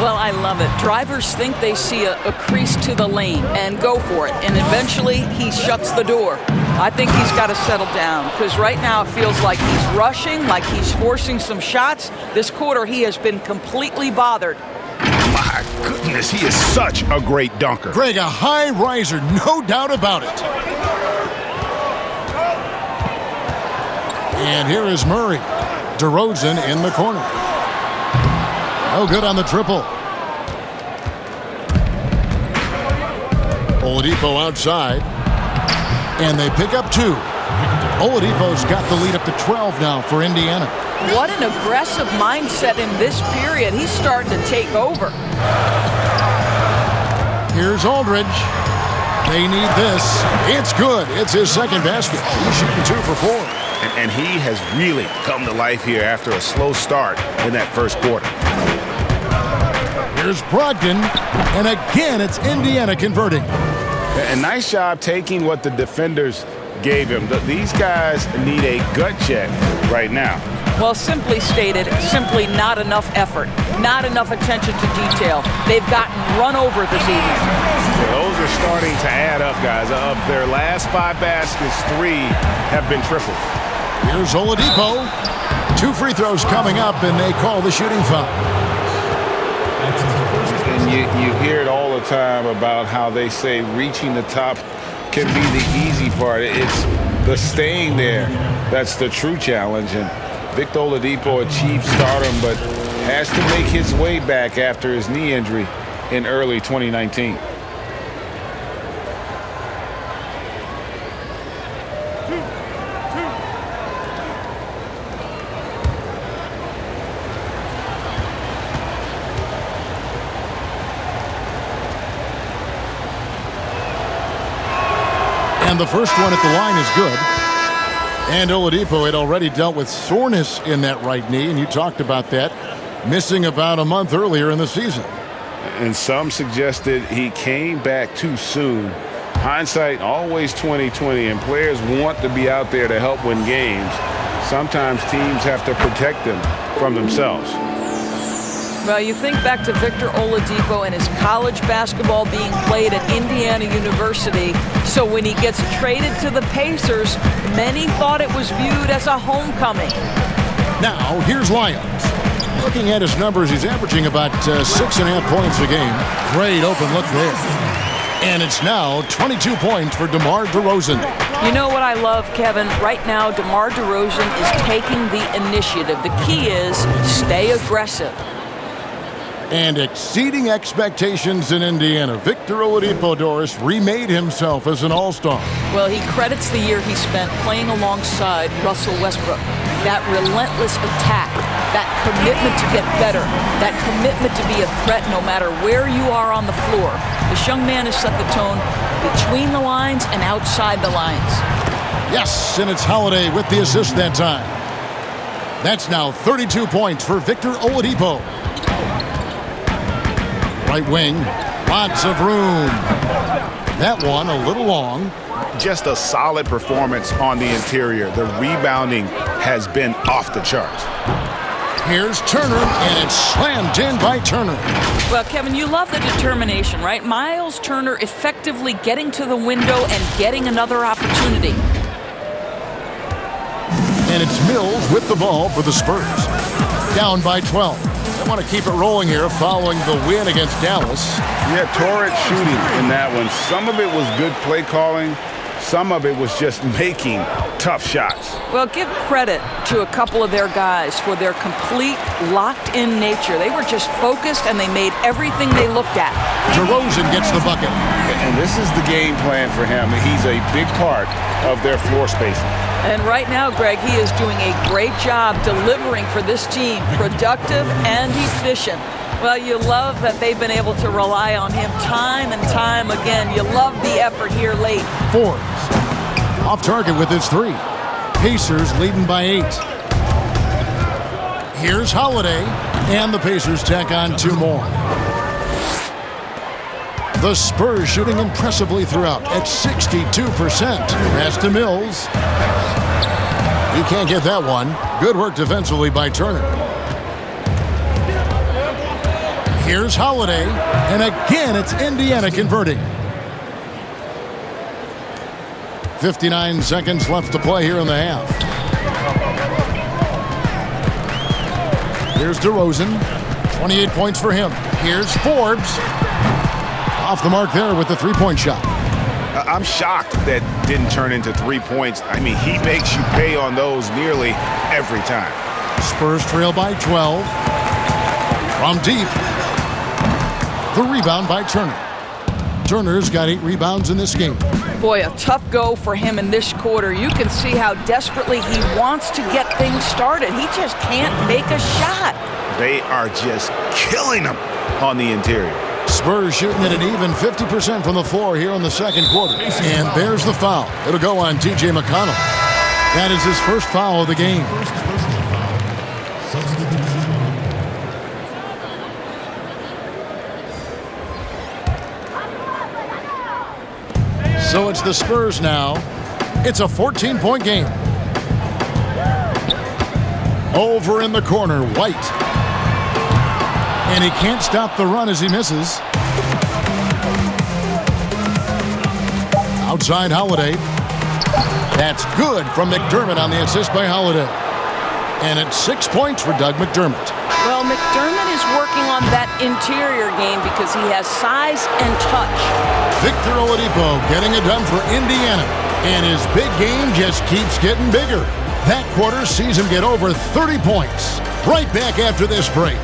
Well, I love it. Drivers think they see a crease to the lane and go for it. And eventually, he shuts the door. I think he's got to settle down because right now it feels like he's rushing, like he's forcing some shots. This quarter, he has been completely bothered. My goodness, he is such a great dunker. Greg, a high riser, no doubt about it. And here is Murray. DeRozan in the corner. No good on the triple. Oladipo outside. And they pick up 2. Oladipo's got the lead up to 12 now for Indiana. What an aggressive mindset in this period. He's starting to take over. Here's Aldridge. They need this. It's good. It's his second basket. He's shooting 2 for 4. And he has really come to life here after a slow start in that first quarter. Here's Brogdon. And again, it's Indiana converting. A nice job taking what the defenders gave him. These guys need a gut check right now. Well, simply stated, simply not enough effort, not enough attention to detail. They've gotten run over this evening. Those are starting to add up, guys. Of their last 5 baskets, 3 have been triples. Here's Oladipo. 2 free throws coming up, and they call the shooting foul. And You hear it all the time about how they say reaching the top can be the easy part. It's the staying there that's the true challenge. And Victor Oladipo achieved stardom, but has to make his way back after his knee injury in early 2019. And the first one at the line is good. And Oladipo had already dealt with soreness in that right knee, and you talked about that, missing about a month earlier in the season. And some suggested he came back too soon. Hindsight, always 20/20, and players want to be out there to help win games. Sometimes teams have to protect them from themselves. Well, you think back to Victor Oladipo and his college basketball being played at Indiana University. So when he gets traded to the Pacers, many thought it was viewed as a homecoming. Now, here's Lyons. Looking at his numbers, he's averaging about 6.5 points a game. Great open look there. And it's now 22 points for DeMar DeRozan. You know what I love, Kevin? Right now, DeMar DeRozan is taking the initiative. The key is stay aggressive. And exceeding expectations in Indiana, Victor Oladipo, Doris, remade himself as an all-star. Well, he credits the year he spent playing alongside Russell Westbrook. That relentless attack, that commitment to get better, that commitment to be a threat no matter where you are on the floor. This young man has set the tone between the lines and outside the lines. Yes, and it's Holiday with the assist that time. That's now 32 points for Victor Oladipo. Right wing, lots of room. That one a little long. Just a solid performance on the interior. The rebounding has been off the charts. Here's Turner, and it's slammed in by Turner. Well, Kevin, you love the determination, right? Miles Turner effectively getting to the window and getting another opportunity. And it's Mills with the ball for the Spurs. Down by 12. They want to keep it rolling here following the win against Dallas. Yeah, torrid shooting in that one. Some of it was good play calling. Some of it was just making tough shots. Well, give credit to a couple of their guys for their complete locked-in nature. They were just focused, and they made everything they looked at. DeRozan gets the bucket. And this is the game plan for him. He's a big part of their floor spacing. And right now, Greg, he is doing a great job delivering for this team, productive and efficient. Well, you love that they've been able to rely on him time and time again. You love the effort here late. Forbes off target with his three. Pacers leading by 8. Here's Holiday, and the Pacers tack on 2 more. The Spurs shooting impressively throughout at 62%. Pass to Mills. He can't get that one. Good work defensively by Turner. Here's Holiday, and again it's Indiana converting. 59 seconds left to play here in the half. Here's DeRozan, 28 points for him. Here's Forbes. Off the mark there with the three-point shot. I'm shocked that didn't turn into 3 points. I mean, he makes you pay on those nearly every time. Spurs trail by 12. From deep. The rebound by Turner. Turner's got 8 rebounds in this game. Boy, a tough go for him in this quarter. You can see how desperately he wants to get things started. He just can't make a shot. They are just killing him on the interior. Spurs shooting at an even 50% from the floor here in the second quarter. And there's the foul. It'll go on T.J. McConnell. That is his first foul of the game. So it's the Spurs now. It's a 14-point game. Over in the corner, White. And he can't stop the run as he misses. Outside Holiday. That's good from McDermott on the assist by Holiday. And it's 6 points for Doug McDermott. Well, McDermott is working on that interior game because he has size and touch. Victor Oladipo getting it done for Indiana. And his big game just keeps getting bigger. That quarter sees him get over 30 points. Right back after this break.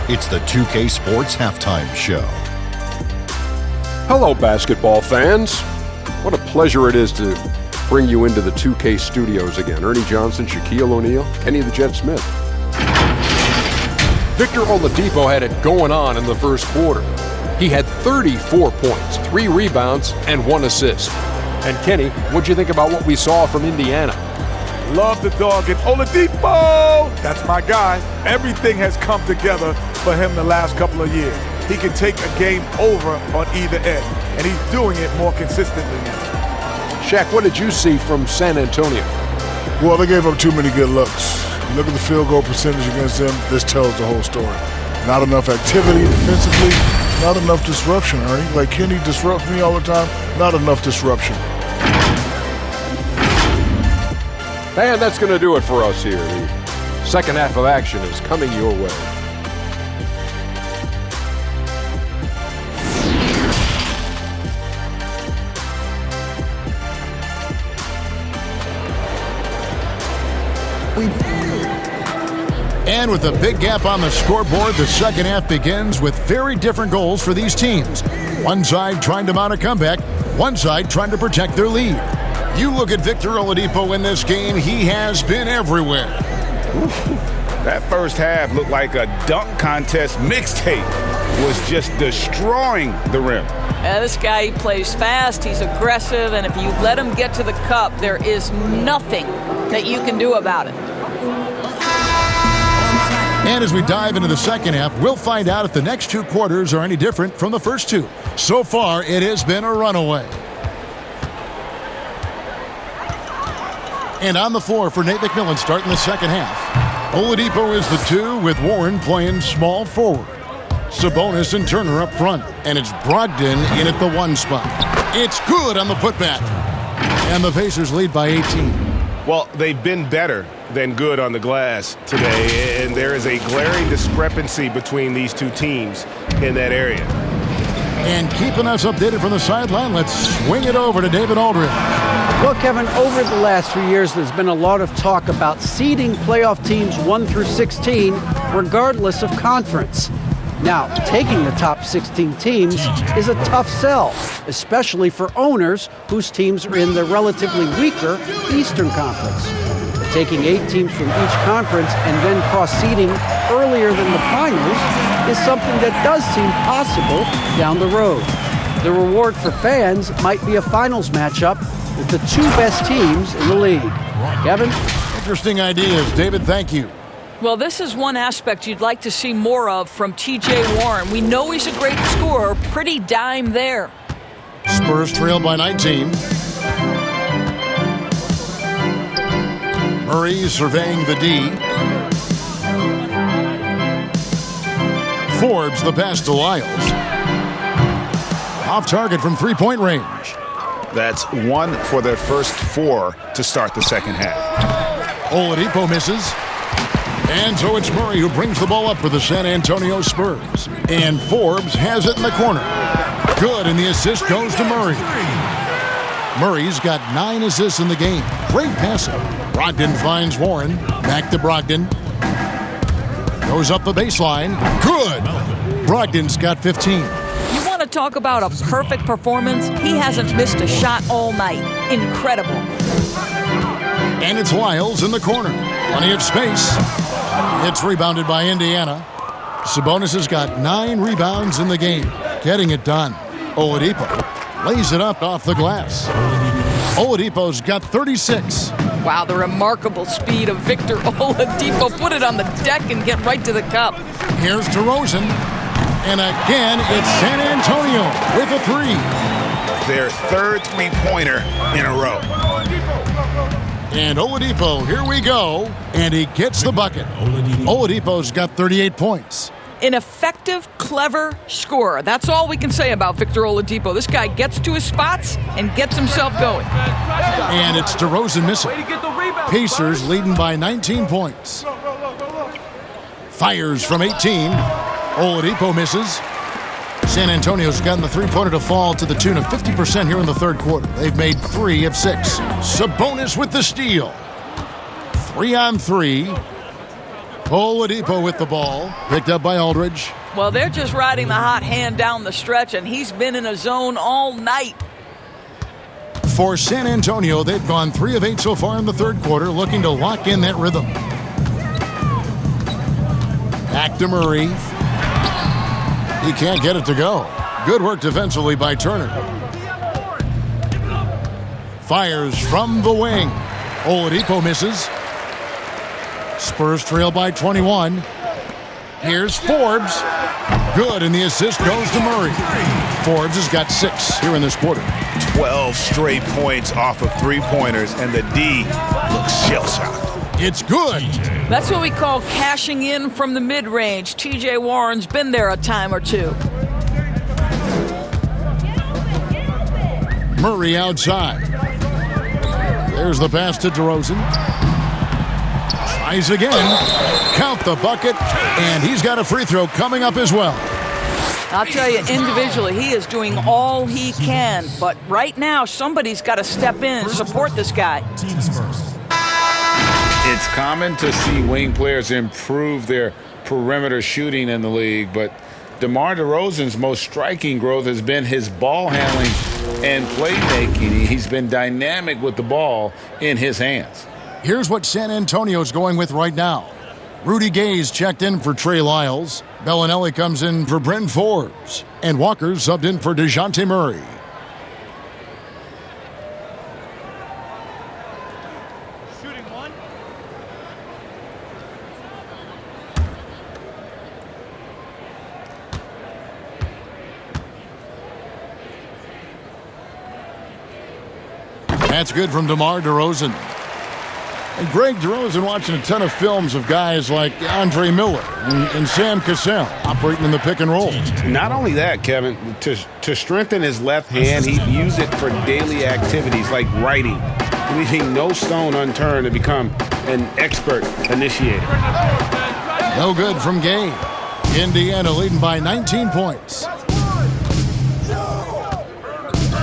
It's the 2K Sports Halftime Show. Hello, basketball fans. What a pleasure it is to bring you into the 2K studios again. Ernie Johnson, Shaquille O'Neal, Kenny the Jet Smith. Victor Oladipo had it going on in the first quarter. He had 34 points, 3 rebounds, and 1 assist. And Kenny, what'd you think about what we saw from Indiana? Love the dog. And Oladipo! That's my guy. Everything has come together for him the last couple of years. He can take a game over on either end, and he's doing it more consistently now. Shaq, what did you see from San Antonio? Well, they gave up too many good looks. You look at the field goal percentage against them, this tells the whole story. Not enough activity defensively, not enough disruption, Ernie. Like Kenny disrupts me all the time, not enough disruption. And that's going to do it for us here. The second half of action is coming your way. And with a big gap on the scoreboard, the second half begins with very different goals for these teams. One side trying to mount a comeback, one side trying to protect their lead. You look at Victor Oladipo in this game, he has been everywhere. That first half looked like a dunk contest mixtape. Was just destroying the rim. This guy, he plays fast, he's aggressive, and if you let him get to the cup, there is nothing that you can do about it. And as we dive into the second half, we'll find out if the next 2 quarters are any different from the first 2. So far, it has been a runaway. And on the floor for Nate McMillan starting the second half. Oladipo is the 2 with Warren playing small forward. Sabonis and Turner up front. And it's Brogdon in at the 1 spot. It's good on the putback. And the Pacers lead by 18. Well, they've been better than good on the glass today, and there is a glaring discrepancy between these two teams in that area. And keeping us updated from the sideline, let's swing it over to David Aldridge. Well, Kevin, over the last 3 years, there's been a lot of talk about seeding playoff teams 1 through 16, regardless of conference. Now, taking the top 16 teams is a tough sell, especially for owners whose teams are in the relatively weaker Eastern Conference. Taking 8 teams from each conference and then cross-seeding earlier than the finals is something that does seem possible down the road. The reward for fans might be a finals matchup with the 2 best teams in the league. Kevin? Interesting ideas. David, thank you. Well, this is one aspect you'd like to see more of from T.J. Warren. We know he's a great scorer, pretty dime there. Spurs trail by 19. Murray surveying the D. Forbes the pass to Lyles. Off target from 3-point range. That's 1 for their first 4 to start the second half. Oladipo misses. And so it's Murray who brings the ball up for the San Antonio Spurs. And Forbes has it in the corner. Good, and the assist goes to Murray. Murray's got 9 assists in the game. Great passing. Brogdon finds Warren. Back to Brogdon. Goes up the baseline. Good. Brogdon's got 15. You want to talk about a perfect performance? He hasn't missed a shot all night. Incredible. And it's Lyles in the corner. Plenty of space. It's rebounded by Indiana. Sabonis has got 9 rebounds in the game. Getting it done. Oladipo lays it up off the glass. Oladipo's got 36. Wow, the remarkable speed of Victor Oladipo. Put it on the deck and get right to the cup. Here's DeRozan. And again, it's San Antonio with a 3. Their 3rd 3-pointer in a row. And Oladipo, here we go. And he gets the bucket. Oladipo's got 38 points. An effective, clever scorer. That's all we can say about Victor Oladipo. This guy gets to his spots and gets himself going. And it's DeRozan missing. Pacers leading by 19 points. Fires from 18. Oladipo misses. San Antonio's gotten the three-pointer to fall to the tune of 50% here in the third quarter. They've made 3 of 6. Sabonis with the steal. 3-on-3. Oladipo with the ball. Picked up by Aldridge. Well, they're just riding the hot hand down the stretch, and he's been in a zone all night. For San Antonio, they've gone 3 of 8 so far in the third quarter, looking to lock in that rhythm. Back to Murray. He can't get it to go. Good work defensively by Turner. Fires from the wing. Oladipo misses. Spurs trail by 21. Here's Forbes. Good, and the assist goes to Murray. Forbes has got 6 here in this quarter. 12 straight points off of three-pointers, and the D looks shell-shocked. It's good. That's what we call cashing in from the mid-range. T.J. Warren's been there a time or two. Murray outside. There's the pass to DeRozan. Tries again. Count the bucket, and he's got a free throw coming up as well. I'll tell you, individually, he is doing all he can. But right now, somebody's got to step in and support this guy. It's common to see wing players improve their perimeter shooting in the league, but DeMar DeRozan's most striking growth has been his ball handling and playmaking. He's been dynamic with the ball in his hands. Here's what San Antonio's going with right now. Rudy Gay's checked in for Trey Lyles. Bellinelli comes in for Bryn Forbes. And Walker's subbed in for DeJounte Murray. Shooting one. That's good from DeMar DeRozan. And Greg DeRozan watching a ton of films of guys like Andre Miller and Sam Cassell operating in the pick and roll. Not only that, Kevin, to strengthen his left hand, he'd use it for daily activities like writing, leaving no stone unturned to become an expert initiator. No good from Gay. Indiana leading by 19 points.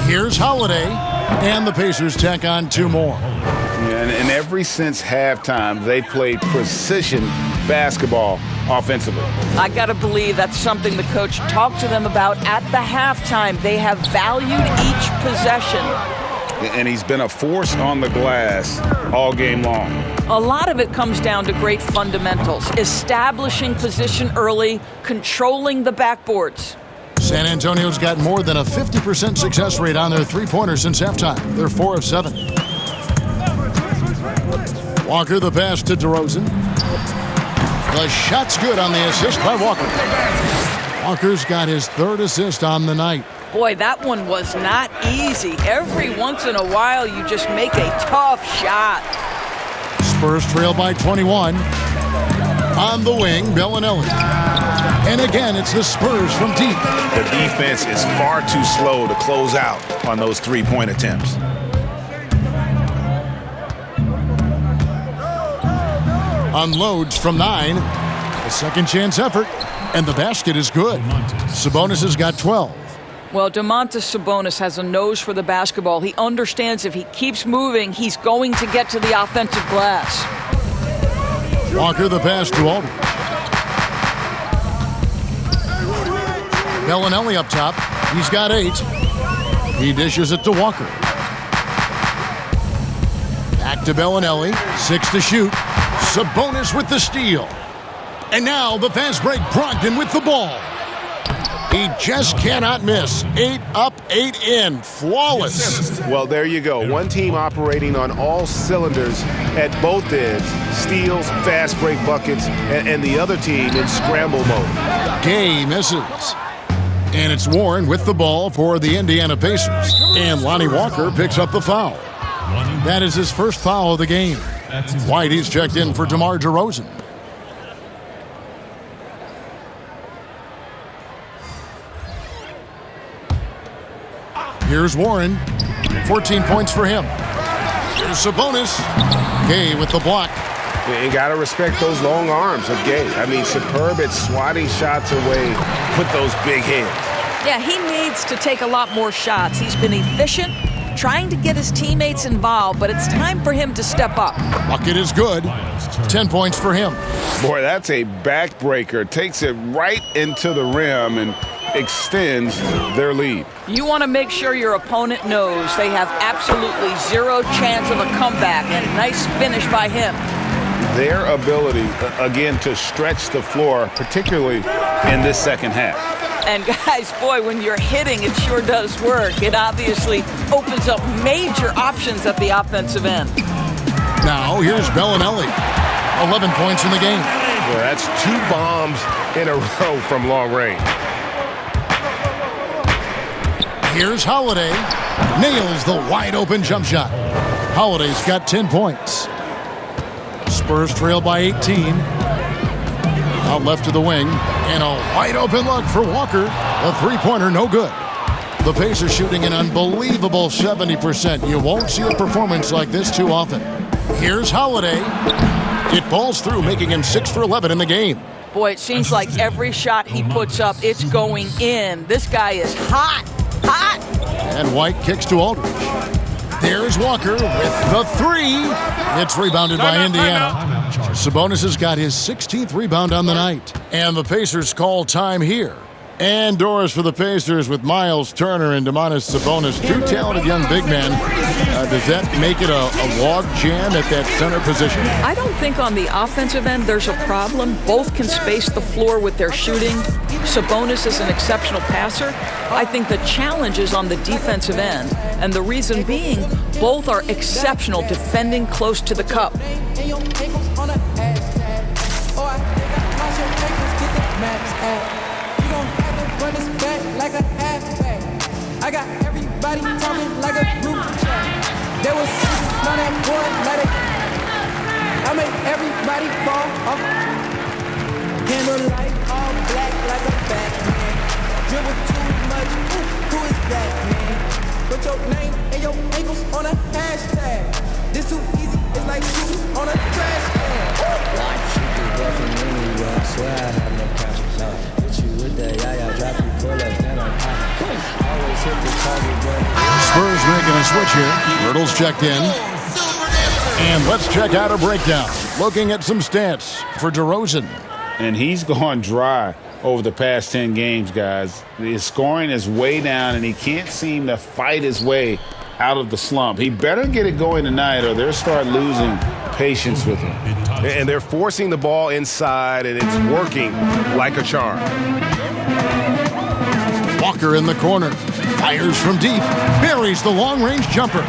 Here's Holiday, and the Pacers tack on 2 more. And ever since halftime, they played precision basketball offensively. I got to believe that's something the coach talked to them about at the halftime. They have valued each possession. And he's been a force on the glass all game long. A lot of it comes down to great fundamentals, establishing position early, controlling the backboards. San Antonio's got more than a 50% success rate on their three-pointers since halftime. They're 4 of 7. Walker the pass to DeRozan. The shot's good on the assist by Walker. Walker's got his 3rd assist on the night. Boy, that one was not easy. Every once in a while, you just make a tough shot. Spurs trail by 21. On the wing, Bellinelli. And again, it's the Spurs from deep. The defense is far too slow to close out on those three-point attempts. Unloads from 9. A second chance effort. And the basket is good. Sabonis has got 12. Well, Domantas Sabonis has a nose for the basketball. He understands if he keeps moving, he's going to get to the offensive glass. Walker the pass to Aldridge. Bellinelli up top. He's got 8. He dishes it to Walker. Back to Bellinelli. 6 to shoot. Sabonis with the steal. And now the fast break. Brogdon with the ball. He just cannot miss. 8 up, 8 in. Flawless. Well, there you go. One team operating on all cylinders at both ends. Steals, fast break buckets, and the other team in scramble mode. Gay misses. And it's Warren with the ball for the Indiana Pacers. And Lonnie Walker picks up the foul. That is his first foul of the game. Whitey's checked in for DeMar DeRozan. Here's Warren. 14 points for him. Here's Sabonis. Gay with the block. You got to respect those long arms of Gay. I mean, superb at swatting shots away with those big hands. Yeah, he needs to take a lot more shots. He's been efficient, trying to get his teammates involved, but it's time for him to step up. Bucket is good. 10 points for him. Boy, that's a backbreaker. Takes it right into the rim and extends their lead. You want to make sure your opponent knows they have absolutely zero chance of a comeback, and nice finish by him. Their ability, again, to stretch the floor, particularly in this second half. And guys, boy, when you're hitting, it sure does work. It obviously opens up major options at the offensive end. Now, here's Bellinelli. 11 points in the game. Well, that's 2 bombs in a row from long range. Here's Holiday. Nails the wide-open jump shot. Holiday's got 10 points. Spurs trail by 18. Out left to the wing. And a wide-open look for Walker. A three-pointer, no good. The Pacers shooting an unbelievable 70%. You won't see a performance like this too often. Here's Holiday. It balls through, making him 6 for 11 in the game. Boy, it seems like every shot he puts up, it's going in. This guy is hot. Hot! And White kicks to Aldridge. There's Walker with the 3. It's rebounded by Indiana. Sabonis has got his 16th rebound on the night. And the Pacers call time here. And doors for the Pacers with Miles Turner and Domantas Sabonis. 2 talented young big men. Does that make it a log jam at that center position? I don't think on the offensive end there's a problem. Both can space the floor with their shooting. Sabonis is an exceptional passer. I think the challenge is on the defensive end. And the reason being, both are exceptional defending close to the cup. I got everybody talking like a group chat. There was seasons on that board, let it. I made everybody fall off. Candlelight all black like a Batman. Dribble too much, who is that man? Put your name and your ankles on a hashtag. This too easy, it's like shoes on a trash can. Like shoot the ball from anywhere, I swear I have no conscience. Hit you with that, yeah, drop you, pull up, then I'm hot. Always hit the target, but Spurs making a switch here. Hurdle's checked in. And let's check out a breakdown. Looking at some stats for DeRozan. And he's gone dry over the past 10 games, guys. His scoring is way down, and he can't seem to fight his way out of the slump. He better get it going tonight, or they'll start losing patience with him. And they're forcing the ball inside, and it's working like a charm. Walker in the corner. Fires from deep. Buries the long-range jumper.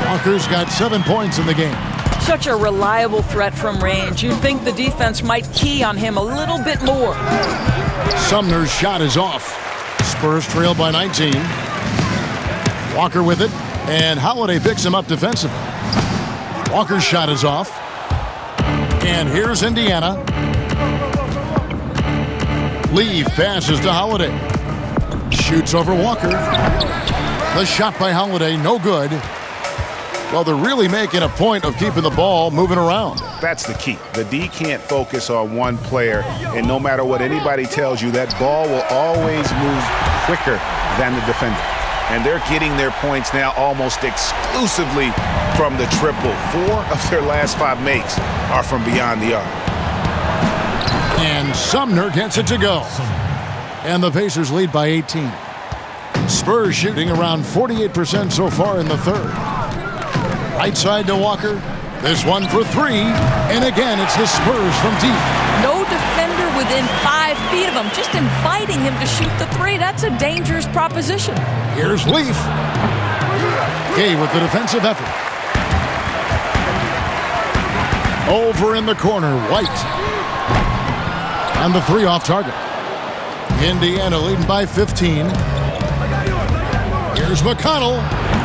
Walker's got 7 points in the game. Such a reliable threat from range. You'd think the defense might key on him a little bit more. Sumner's shot is off. Spurs trail by 19. Walker with it. And Holiday picks him up defensively. Walker's shot is off. And here's Indiana. Leave passes to Holiday. Shoots over Walker. The shot by Holiday, no good. Well, they're really making a point of keeping the ball moving around. That's the key. The D can't focus on one player, and no matter what anybody tells you, that ball will always move quicker than the defender. And they're getting their points now almost exclusively from the triple. 4 of their last 5 makes are from beyond the arc. And Sumner gets it to go. And the Pacers lead by 18. Spurs shooting around 48% so far in the third. Right side to Walker. This one for 3. And again, it's the Spurs from deep. No defender within 5 feet of him, just inviting him to shoot the 3. That's a dangerous proposition. Here's Leaf. Gay with the defensive effort. Over in the corner, White. And the 3 off target. Indiana leading by 15. Here's McConnell.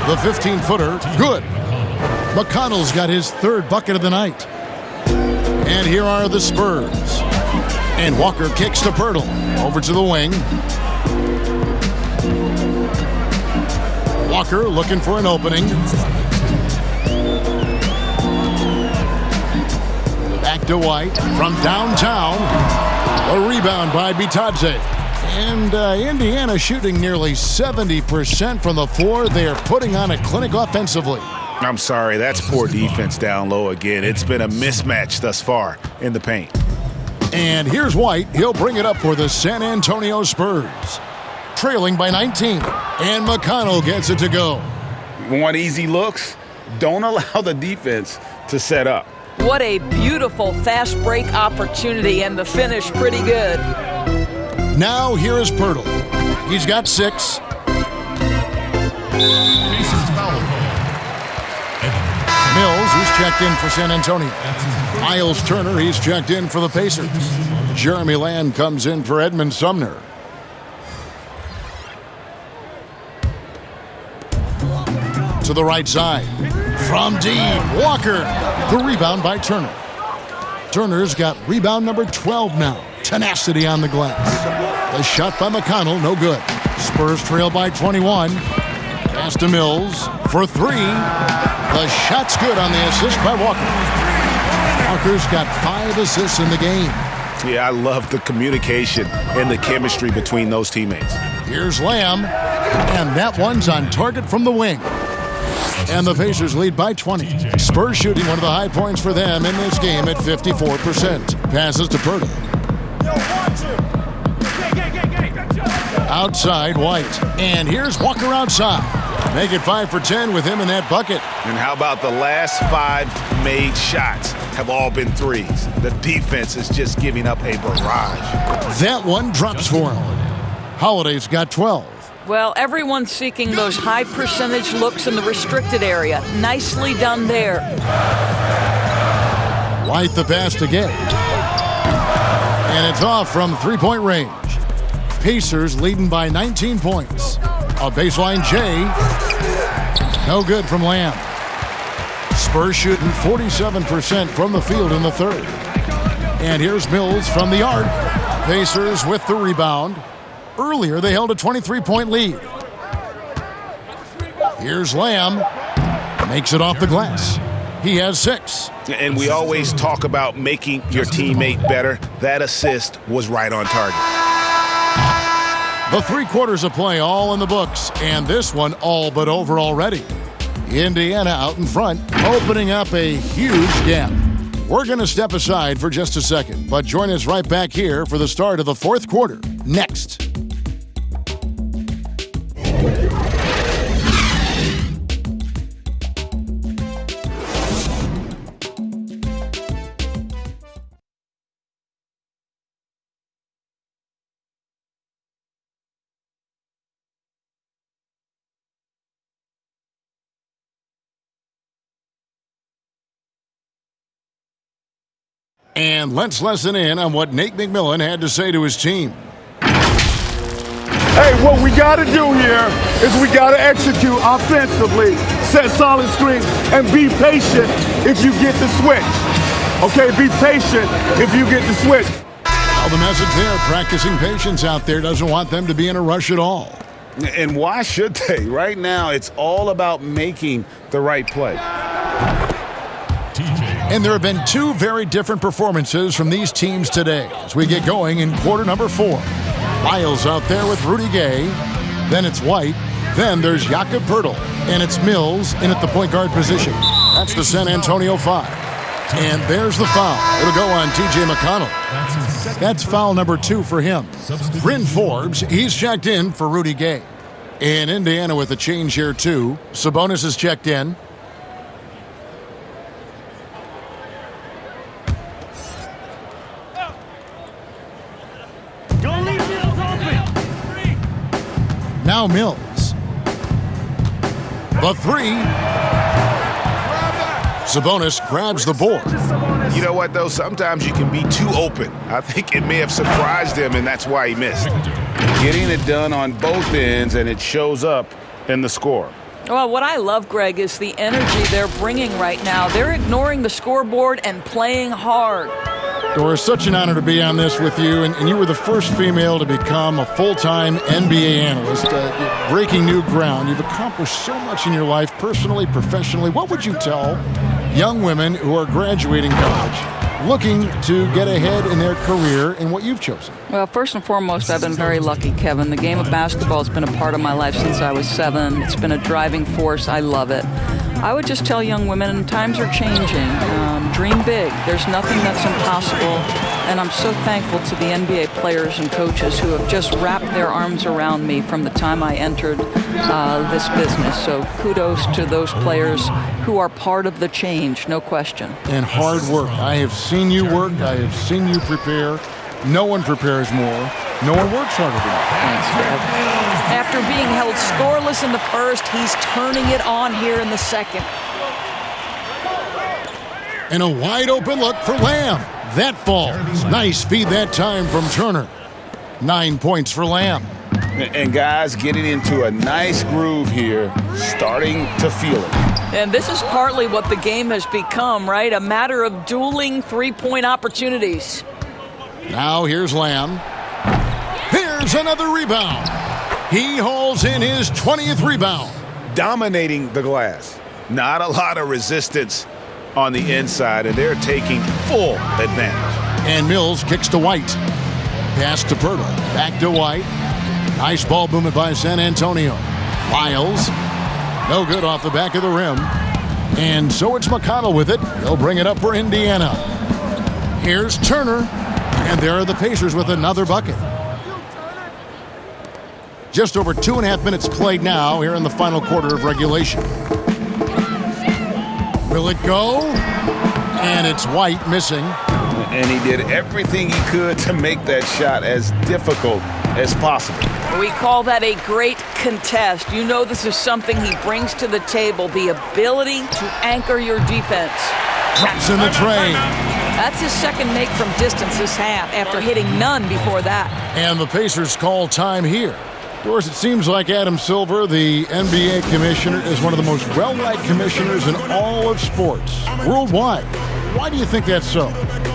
The 15-footer, good. McConnell's got his 3rd bucket of the night. And here are the Spurs. And Walker kicks to Pirtle. Over to the wing. Walker looking for an opening. Back to White from downtown. A rebound by Bitadze. And Indiana shooting nearly 70% from the floor. They are putting on a clinic offensively. I'm sorry, that's poor defense down low again. It's been a mismatch thus far in the paint. And here's White. He'll bring it up for the San Antonio Spurs. Trailing by 19. And McConnell gets it to go. Want easy looks? Don't allow the defense to set up. What a beautiful fast break opportunity, and the finish pretty good. Now here is Pirtle. He's got 6. Mills, who's checked in for San Antonio. Miles Turner, he's checked in for the Pacers. Jeremy Lamb comes in for Edmund Sumner. To the right side. From deep, Walker. The rebound by Turner. Turner's got rebound number 12 now. Tenacity on the glass. The shot by McConnell, no good. Spurs trail by 21. Pass to Mills for 3. The shot's good on the assist by Walker. Walker's got 5 assists in the game. Yeah, I love the communication and the chemistry between those teammates. Here's Lamb, and that one's on target from the wing. And the Pacers lead by 20. Spurs shooting one of the high points for them in this game at 54%. Passes to Pirtle. Outside, White. And here's Walker outside. Make it 5 for 10 with him in that bucket. And how about the last 5 made shots have all been threes? The defense is just giving up a barrage. That one drops for him. Holiday's got 12. Well, everyone's seeking those high percentage looks in the restricted area. Nicely done there. White the pass to Gay. And it's off from three-point range. Pacers leading by 19 points. A baseline J. No good from Lamb. Spurs shooting 47% from the field in the third. And here's Mills from the arc. Pacers with the rebound. Earlier, they held a 23-point lead. Here's Lamb. Makes it off the glass. He has 6. And we always talk about making your teammate better. That assist was right on target. The 3 quarters of play all in the books, and this one all but over already. Indiana out in front, opening up a huge gap. We're going to step aside for just a second, but join us right back here for the start of the 4th quarter. Next. And let's listen in on what Nate McMillan had to say to his team. Hey, what we got to do here is we got to execute offensively, set solid screens, and be patient if you get the switch. Okay, be patient if you get the switch. Well, the message there, practicing patience out there, doesn't want them to be in a rush at all. And why should they? Right now, it's all about making the right play. And there have been 2 very different performances from these teams today as we get going in quarter number 4. Miles out there with Rudy Gay. Then it's White. Then there's Jakob Poeltl. And it's Mills in at the point guard position. That's the San Antonio 5. And there's the foul. It'll go on T.J. McConnell. That's foul number 2 for him. Bryn Forbes, he's checked in for Rudy Gay. And Indiana with a change here too. Sabonis is checked in. Now Mills. The 3. Sabonis grabs the board. You know what, though? Sometimes you can be too open. I think it may have surprised him, and that's why he missed. Getting it done on both ends, and it shows up in the score. Well, what I love, Greg, is the energy they're bringing right now. They're ignoring the scoreboard and playing hard. Doris, such an honor to be on this with you, and you were the first female to become a full-time NBA analyst, breaking new ground. You've accomplished so much in your life, personally, professionally. What would you tell young women who are graduating college, looking to get ahead in their career in what you've chosen? Well, first and foremost, I've been very lucky, Kevin. The game of basketball has been a part of my life since I was 7. It's been a driving force. I love it. I would just tell young women, times are changing. Dream big. There's nothing that's impossible. And I'm so thankful to the NBA players and coaches who have just wrapped their arms around me from the time I entered this business. So kudos to those players who are part of the change, no question. And hard work. I have seen you work. I have seen you prepare. No one prepares more. No one works harder than you. Thanks, Kev. After being held scoreless in the first, he's turning it on here in the second. And a wide open look for Lamb. That falls. Nice feed that time from Turner. 9 points for Lamb. And guys getting into a nice groove here, starting to feel it. And this is partly what the game has become, right? A matter of dueling three-point opportunities. Now here's Lamb. Here's another rebound. He hauls in his 20th rebound. Dominating the glass. Not a lot of resistance on the inside, and they're taking full advantage. And Mills kicks to White. Pass to Pirtle. Back to White. Nice ball movement by San Antonio. Lyles. No good off the back of the rim. And so it's McConnell with it. He'll bring it up for Indiana. Here's Turner. And there are the Pacers with another bucket. Just over 2.5 minutes played now here in the final quarter of regulation. Will it go? And it's White missing. And he did everything he could to make that shot as difficult as possible. We call that a great contest. You know this is something he brings to the table, the ability to anchor your defense. Drops in the tray. That's his second make from distance this half, after hitting none before that. And the Pacers call time here. Of course, it seems like Adam Silver, the NBA commissioner, is one of the most well-liked commissioners in all of sports, worldwide. Why do you think that's so?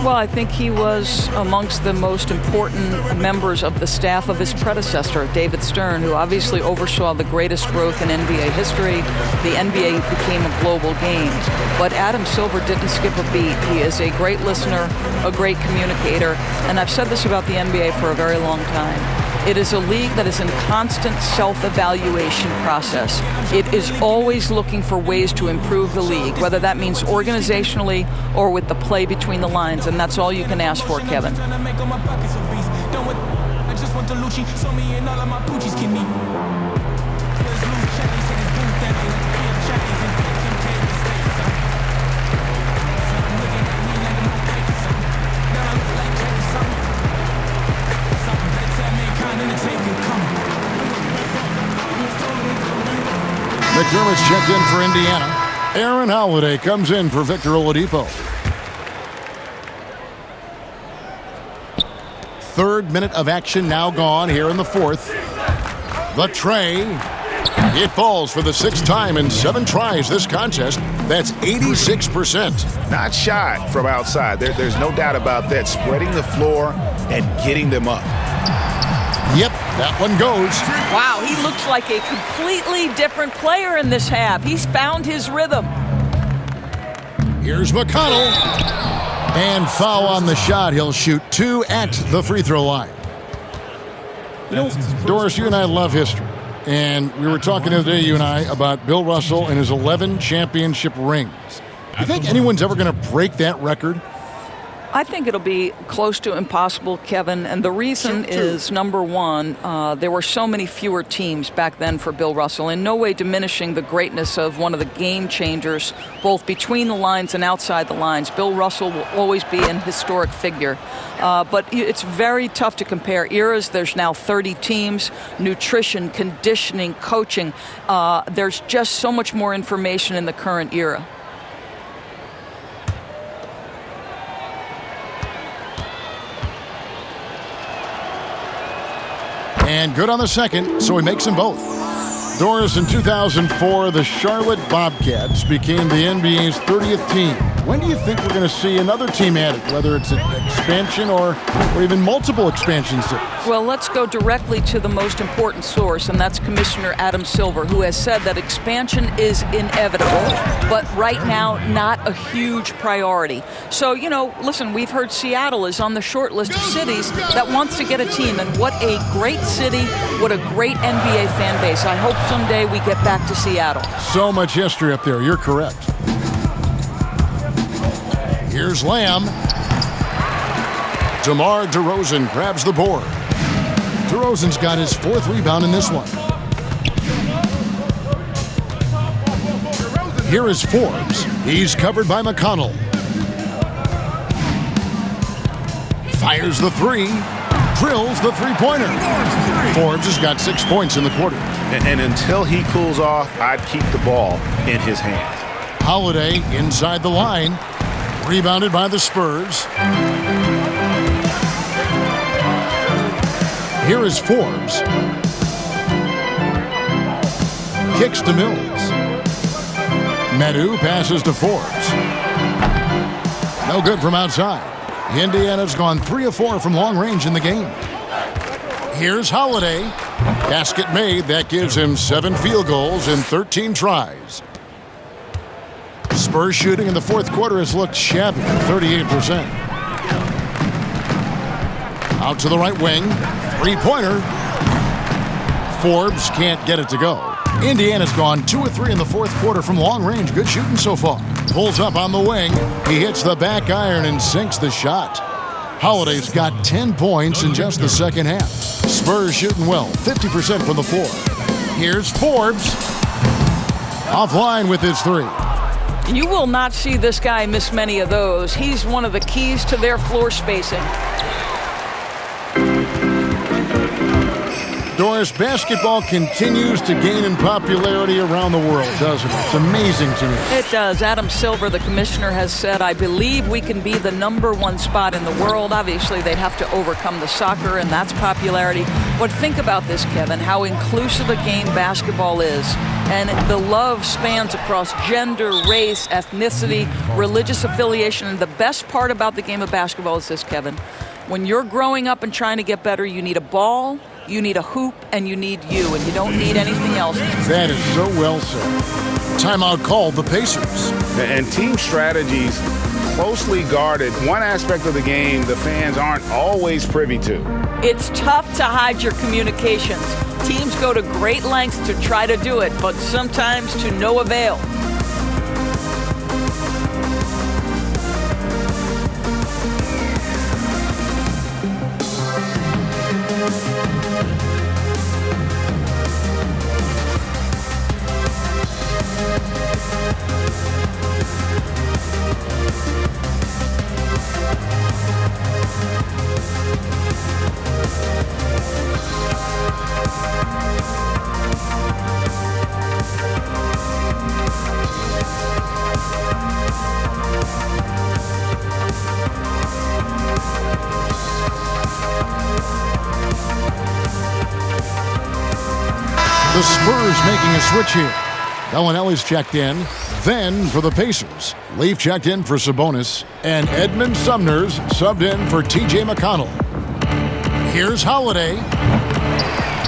Well, I think he was amongst the most important members of the staff of his predecessor, David Stern, who obviously oversaw the greatest growth in NBA history. The NBA became a global game. But Adam Silver didn't skip a beat. He is a great listener, a great communicator, and I've said this about the NBA for a very long time. It is a league that is in constant self-evaluation process. It is always looking for ways to improve the league, whether that means organizationally or with the play between the lines, and that's all you can ask for, Kevin. McDermott's checked in for Indiana. Aaron Holiday comes in for Victor Oladipo. Third minute of action now gone here in the fourth. The tray. It falls for the sixth time in 7 tries this contest. That's 86%. Not shy from outside. There's no doubt about that. Spreading the floor and getting them up. Yep, that one goes. Wow, he looks like a completely different player in this half. He's found his rhythm. Here's McConnell. And foul on the shot. He'll shoot 2 at the free throw line. You know, Doris, you and I love history. And we were talking the other day, you and I, about Bill Russell and his 11 championship rings. Do you think anyone's ever going to break that record? I think it'll be close to impossible, Kevin, and the reason is, number one, there were so many fewer teams back then for Bill Russell, in no way diminishing the greatness of one of the game changers, both between the lines and outside the lines. Bill Russell will always be an historic figure, but it's very tough to compare eras. There's now 30 teams, nutrition, conditioning, coaching. There's just so much more information in the current era. And good on the second, so he makes them both. Doris, in 2004, the Charlotte Bobcats became the NBA's 30th team. When do you think we're going to see another team added, whether it's at expansion or even multiple expansion cities? Well, let's go directly to the most important source, and that's Commissioner Adam Silver, who has said that expansion is inevitable, but right now not a huge priority. So, listen, we've heard Seattle is on the short list of cities that wants to get a team, and what a great city, what a great NBA fan base. I hope someday we get back to Seattle. So much history up there. You're correct. Here's Lamb. DeMar DeRozan grabs the board. DeRozan's got his 4th rebound in this one. Here is Forbes. He's covered by McConnell. Fires the 3. Drills the 3-pointer. Forbes has got 6 points in the quarter. And until he cools off, I'd keep the ball in his hands. Holiday inside the line. Rebounded by the Spurs. Here is Forbes. Kicks to Mills. Medu passes to Forbes. No good from outside. Indiana's gone 3 of 4 from long range in the game. Here's Holiday. Basket made. That gives him 7 field goals in 13 tries. Spurs shooting in the 4th quarter has looked shabby, 38%. Out to the right wing. 3-pointer. Forbes can't get it to go. Indiana's gone 2 of 3 in the 4th quarter from long range. Good shooting so far. Pulls up on the wing. He hits the back iron and sinks the shot. Holiday's got 10 points in just the second half. Spurs shooting well, 50% from the floor. Here's Forbes. Offline with his 3. You will not see this guy miss many of those. He's one of the keys to their floor spacing. Doris, basketball continues to gain in popularity around the world, doesn't it? It's amazing to me. It does. Adam Silver, the commissioner, has said, I believe we can be the #1 spot in the world. Obviously, they'd have to overcome the soccer, and that's popularity. But think about this, Kevin, how inclusive a game basketball is. And the love spans across gender, race, ethnicity, religious affiliation. And the best part about the game of basketball is this, Kevin. When you're growing up and trying to get better, you need a ball, you need a hoop, and you need you, and you don't need anything else. That is so well said. Timeout called the Pacers. And team strategies closely guarded. One aspect of the game the fans aren't always privy to. It's tough to hide your communications. Teams go to great lengths to try to do it, but sometimes to no avail. The Spurs making a switch here. Bellinelli's checked in. Then for the Pacers, Leaf checked in for Sabonis, and Edmund Sumner's subbed in for T.J. McConnell. Here's Holiday.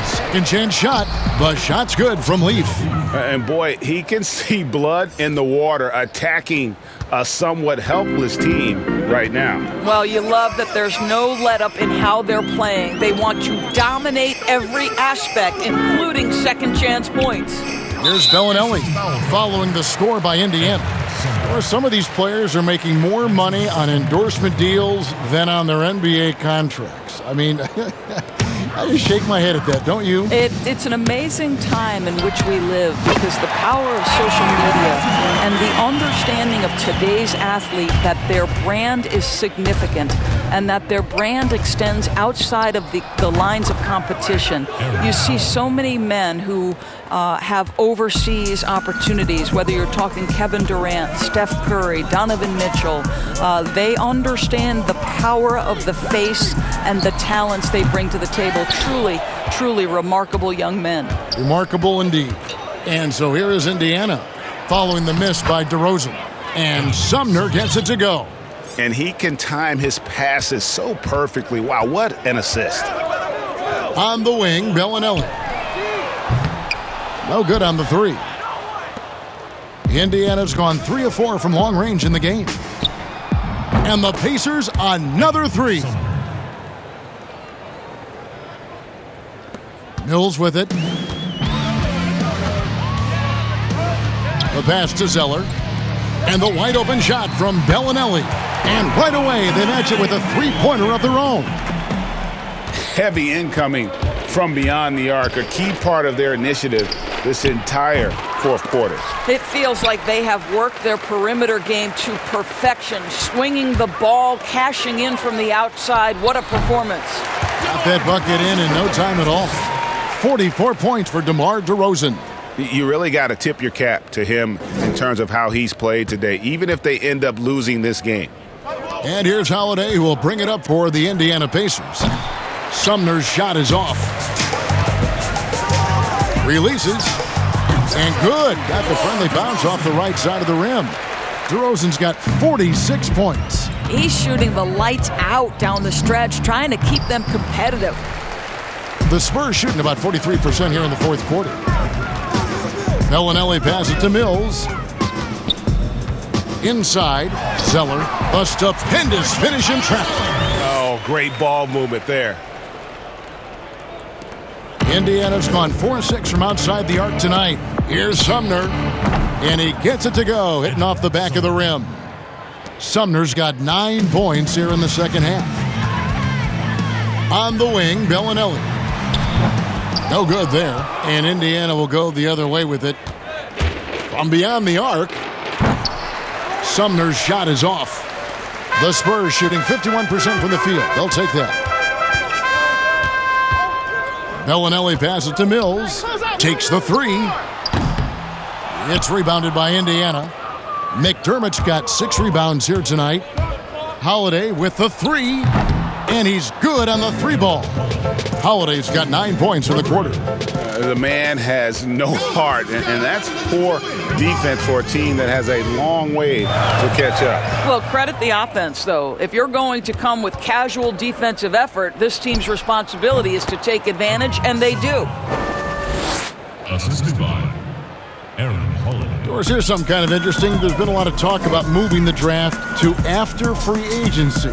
Second chance shot. The shot's good from Leaf. And boy, he can see blood in the water attacking a somewhat helpless team right now. Well, you love that there's no let-up in how they're playing. They want to dominate every aspect, including second chance points. Here's Bellinelli following the score by Indiana. Or some of these players are making more money on endorsement deals than on their NBA contracts. I mean, I just shake my head at that, don't you? It's an amazing time in which we live because the power of social media and the understanding of today's athlete that their brand is significant and that their brand extends outside of the lines of competition. You see so many men who have overseas opportunities, whether you're talking Kevin Durant, Steph Curry, Donovan Mitchell. They understand the power of the face and the talents they bring to the table. Truly, truly remarkable young men. Remarkable indeed. And so here is Indiana following the miss by DeRozan. And Sumner gets it to go. and he can time his passes so perfectly. Wow, what an assist. On the wing, Bellinelli. No good on the three. Indiana's gone 3 of 4 from long range in the game. And the Pacers, another three. Mills with it. The pass to Zeller. And the wide open shot from Bellinelli. And right away, they match it with a three-pointer of their own. Heavy incoming from beyond the arc, a key part of their initiative this entire fourth quarter. It feels like they have worked their perimeter game to perfection, swinging the ball, cashing in from the outside. What a performance. Got that bucket in no time at all. 44 points for DeMar DeRozan. You really got to tip your cap to him in terms of how he's played today, even if they end up losing this game. And here's Holiday, who will bring it up for the Indiana Pacers. Sumner's shot is off. Releases. And good. Got the friendly bounce off the right side of the rim. DeRozan's got 46 points. He's shooting the lights out down the stretch, trying to keep them competitive. The Spurs shooting about 43% here in the fourth quarter. Bellinelli passes to Mills. Inside, Zeller. A stupendous finish in traffic. Oh, great ball movement there. Indiana's gone 4-6 from outside the arc tonight. Here's Sumner. And he gets it to go, hitting off the back of the rim. Sumner's got 9 points here in the second half. On the wing, Bellinelli. No good there. And Indiana will go the other way with it. From beyond the arc, Sumner's shot is off. The Spurs shooting 51% from the field. They'll take that. Bellinelli passes to Mills. Takes the three. It's rebounded by Indiana. McDermott's got 6 rebounds here tonight. Holiday with the three. And he's good on the three ball. Holiday's got 9 points in the quarter. The man has no heart, and that's poor defense for a team that has a long way to catch up. Well, credit the offense, though. If you're going to come with casual defensive effort, this team's responsibility is to take advantage, and they do. Assisted by Aaron Holiday. Of course, here's something kind of interesting. There's been a lot of talk about moving the draft to after free agency.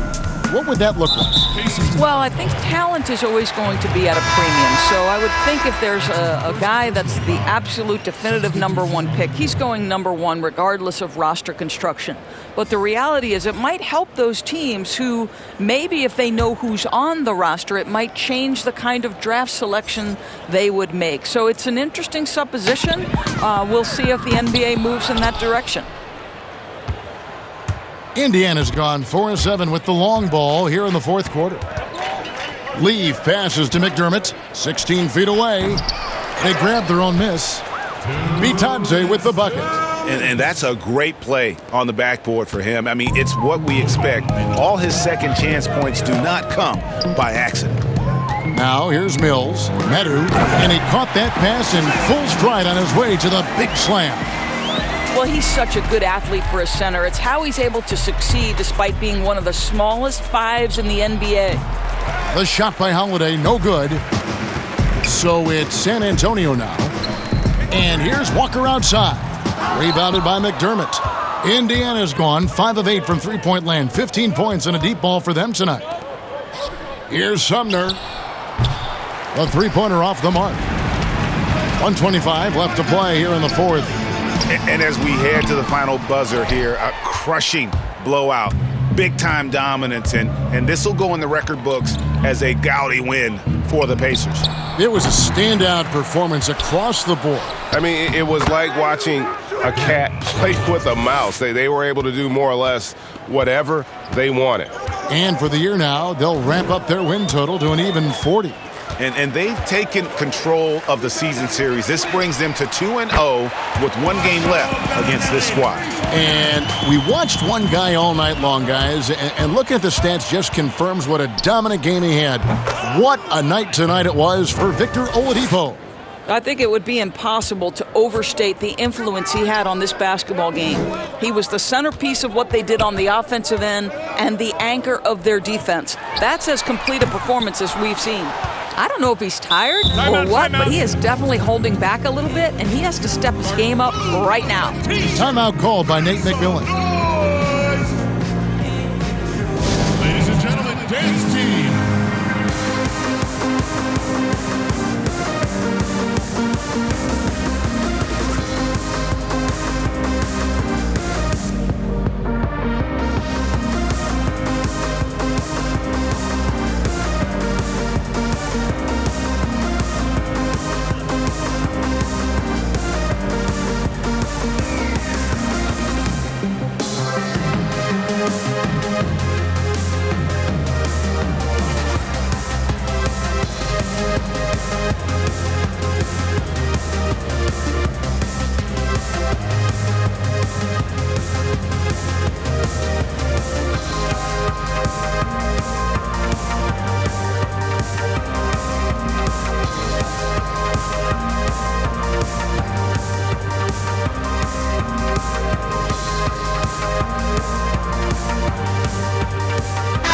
What would that look like? Well, I think talent is always going to be at a premium. So I would think if there's a guy that's the absolute definitive number one pick, he's going number one regardless of roster construction. But the reality is it might help those teams who maybe if they know who's on the roster, it might change the kind of draft selection they would make. So it's an interesting supposition. We'll see if the NBA moves in that direction. Indiana's gone 4-7 with the long ball here in the fourth quarter. Leaf passes to McDermott, 16 feet away. They grab their own miss. Bitadze with the bucket. And that's a great play on the backboard for him. I mean, it's what we expect. All his second chance points do not come by accident. Now here's Mills, Medu, and he caught that pass in full stride on his way to the big slam. Well, he's such a good athlete for a center. It's how he's able to succeed despite being one of the smallest fives in the NBA. The shot by Holiday, no good. So it's San Antonio now. And here's Walker outside. Rebounded by McDermott. Indiana's gone 5 of 8 from three-point land. 15 points and a deep ball for them tonight. Here's Sumner. A three-pointer off the mark. 1:25 left to play here in the fourth. And as we head to the final buzzer here, a crushing blowout, big-time dominance, and this will go in the record books as a gaudy win for the Pacers. It was a standout performance across the board. I mean, it was like watching a cat play with a mouse. They were able to do more or less whatever they wanted. And for the year now, they'll ramp up their win total to an even 40. And they've taken control of the season series. This brings them to 2-0 with 1 game left against this squad. And we watched one guy all night long, guys, and looking at the stats just confirms what a dominant game he had. What a night tonight it was for Victor Oladipo. I think it would be impossible to overstate the influence he had on this basketball game. He was the centerpiece of what they did on the offensive end and the anchor of their defense. That's as complete a performance as we've seen. I don't know if he's tired or what, but he is definitely holding back a little bit, and he has to step his game up right now. Timeout called by Nate McMillan. Ladies and gentlemen, dance team.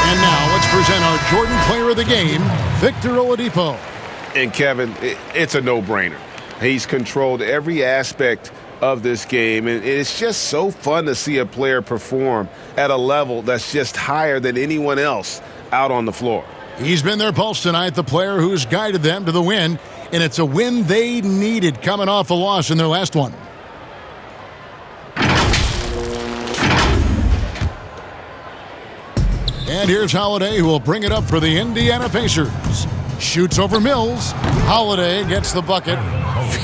And now let's present our Jordan Player of the Game, Victor Oladipo. And Kevin, it's a no-brainer. He's controlled every aspect of this game, and it's just so fun to see a player perform at a level that's just higher than anyone else out on the floor. He's been their pulse tonight, the player who's guided them to the win, and it's a win they needed coming off a loss in their last one. And here's Holiday, who will bring it up for the Indiana Pacers. Shoots over Mills. Holiday gets the bucket.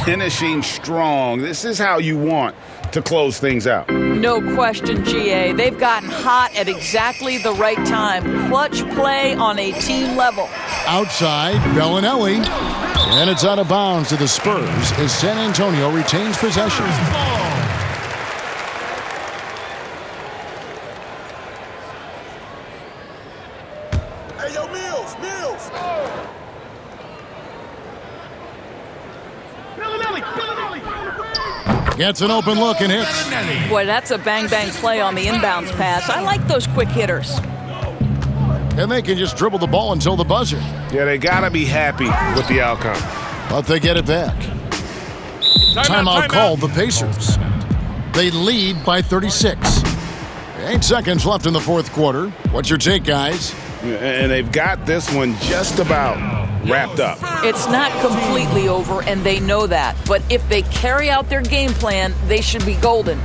Finishing strong. This is how you want to close things out. No question, GA. They've gotten hot at exactly the right time. Clutch play on a team level. Outside, Bellinelli. And it's out of bounds to the Spurs as San Antonio retains possession. Hey, yo, Mills! Gets an open look and hits. Boy, that's a bang-bang play on the inbounds pass. I like those quick hitters. And they can just dribble the ball until the buzzer. Yeah, they got to be happy with the outcome. But they get it back. Timeout called the Pacers. They lead by 36. 8 seconds left in the fourth quarter. What's your take, guys? And they've got this one just about wrapped up. It's not completely over, and they know that. But if they carry out their game plan, they should be golden.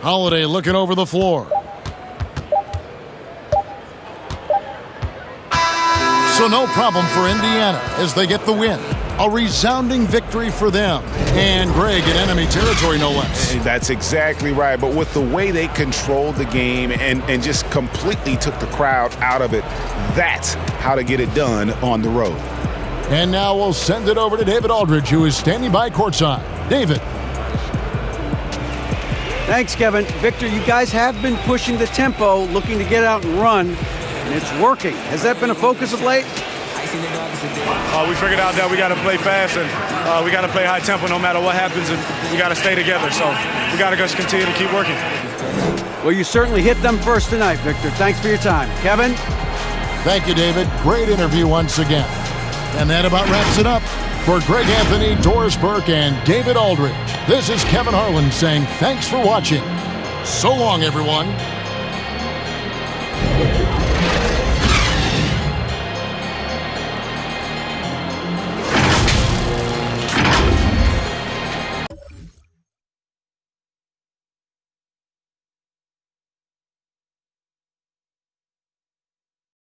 Holiday looking over the floor. So no problem for Indiana as they get the win. A resounding victory for them. And Greg in enemy territory, no less. That's exactly right. But with the way they controlled the game and just completely took the crowd out of it, that's how to get it done on the road. And now we'll send it over to David Aldridge, who is standing by courtside. David. Thanks, Kevin. Victor, you guys have been pushing the tempo, looking to get out and run, and it's working. Has that been a focus of late? We figured out that we got to play fast and we got to play high tempo no matter what happens, and we got to stay together. So we got to just continue to keep working. Well, you certainly hit them first tonight, Victor. Thanks for your time. Kevin? Thank you, David. Great interview once again. And that about wraps it up. For Greg Anthony, Doris Burke, and David Aldridge, this is Kevin Harlan saying thanks for watching. So long, everyone.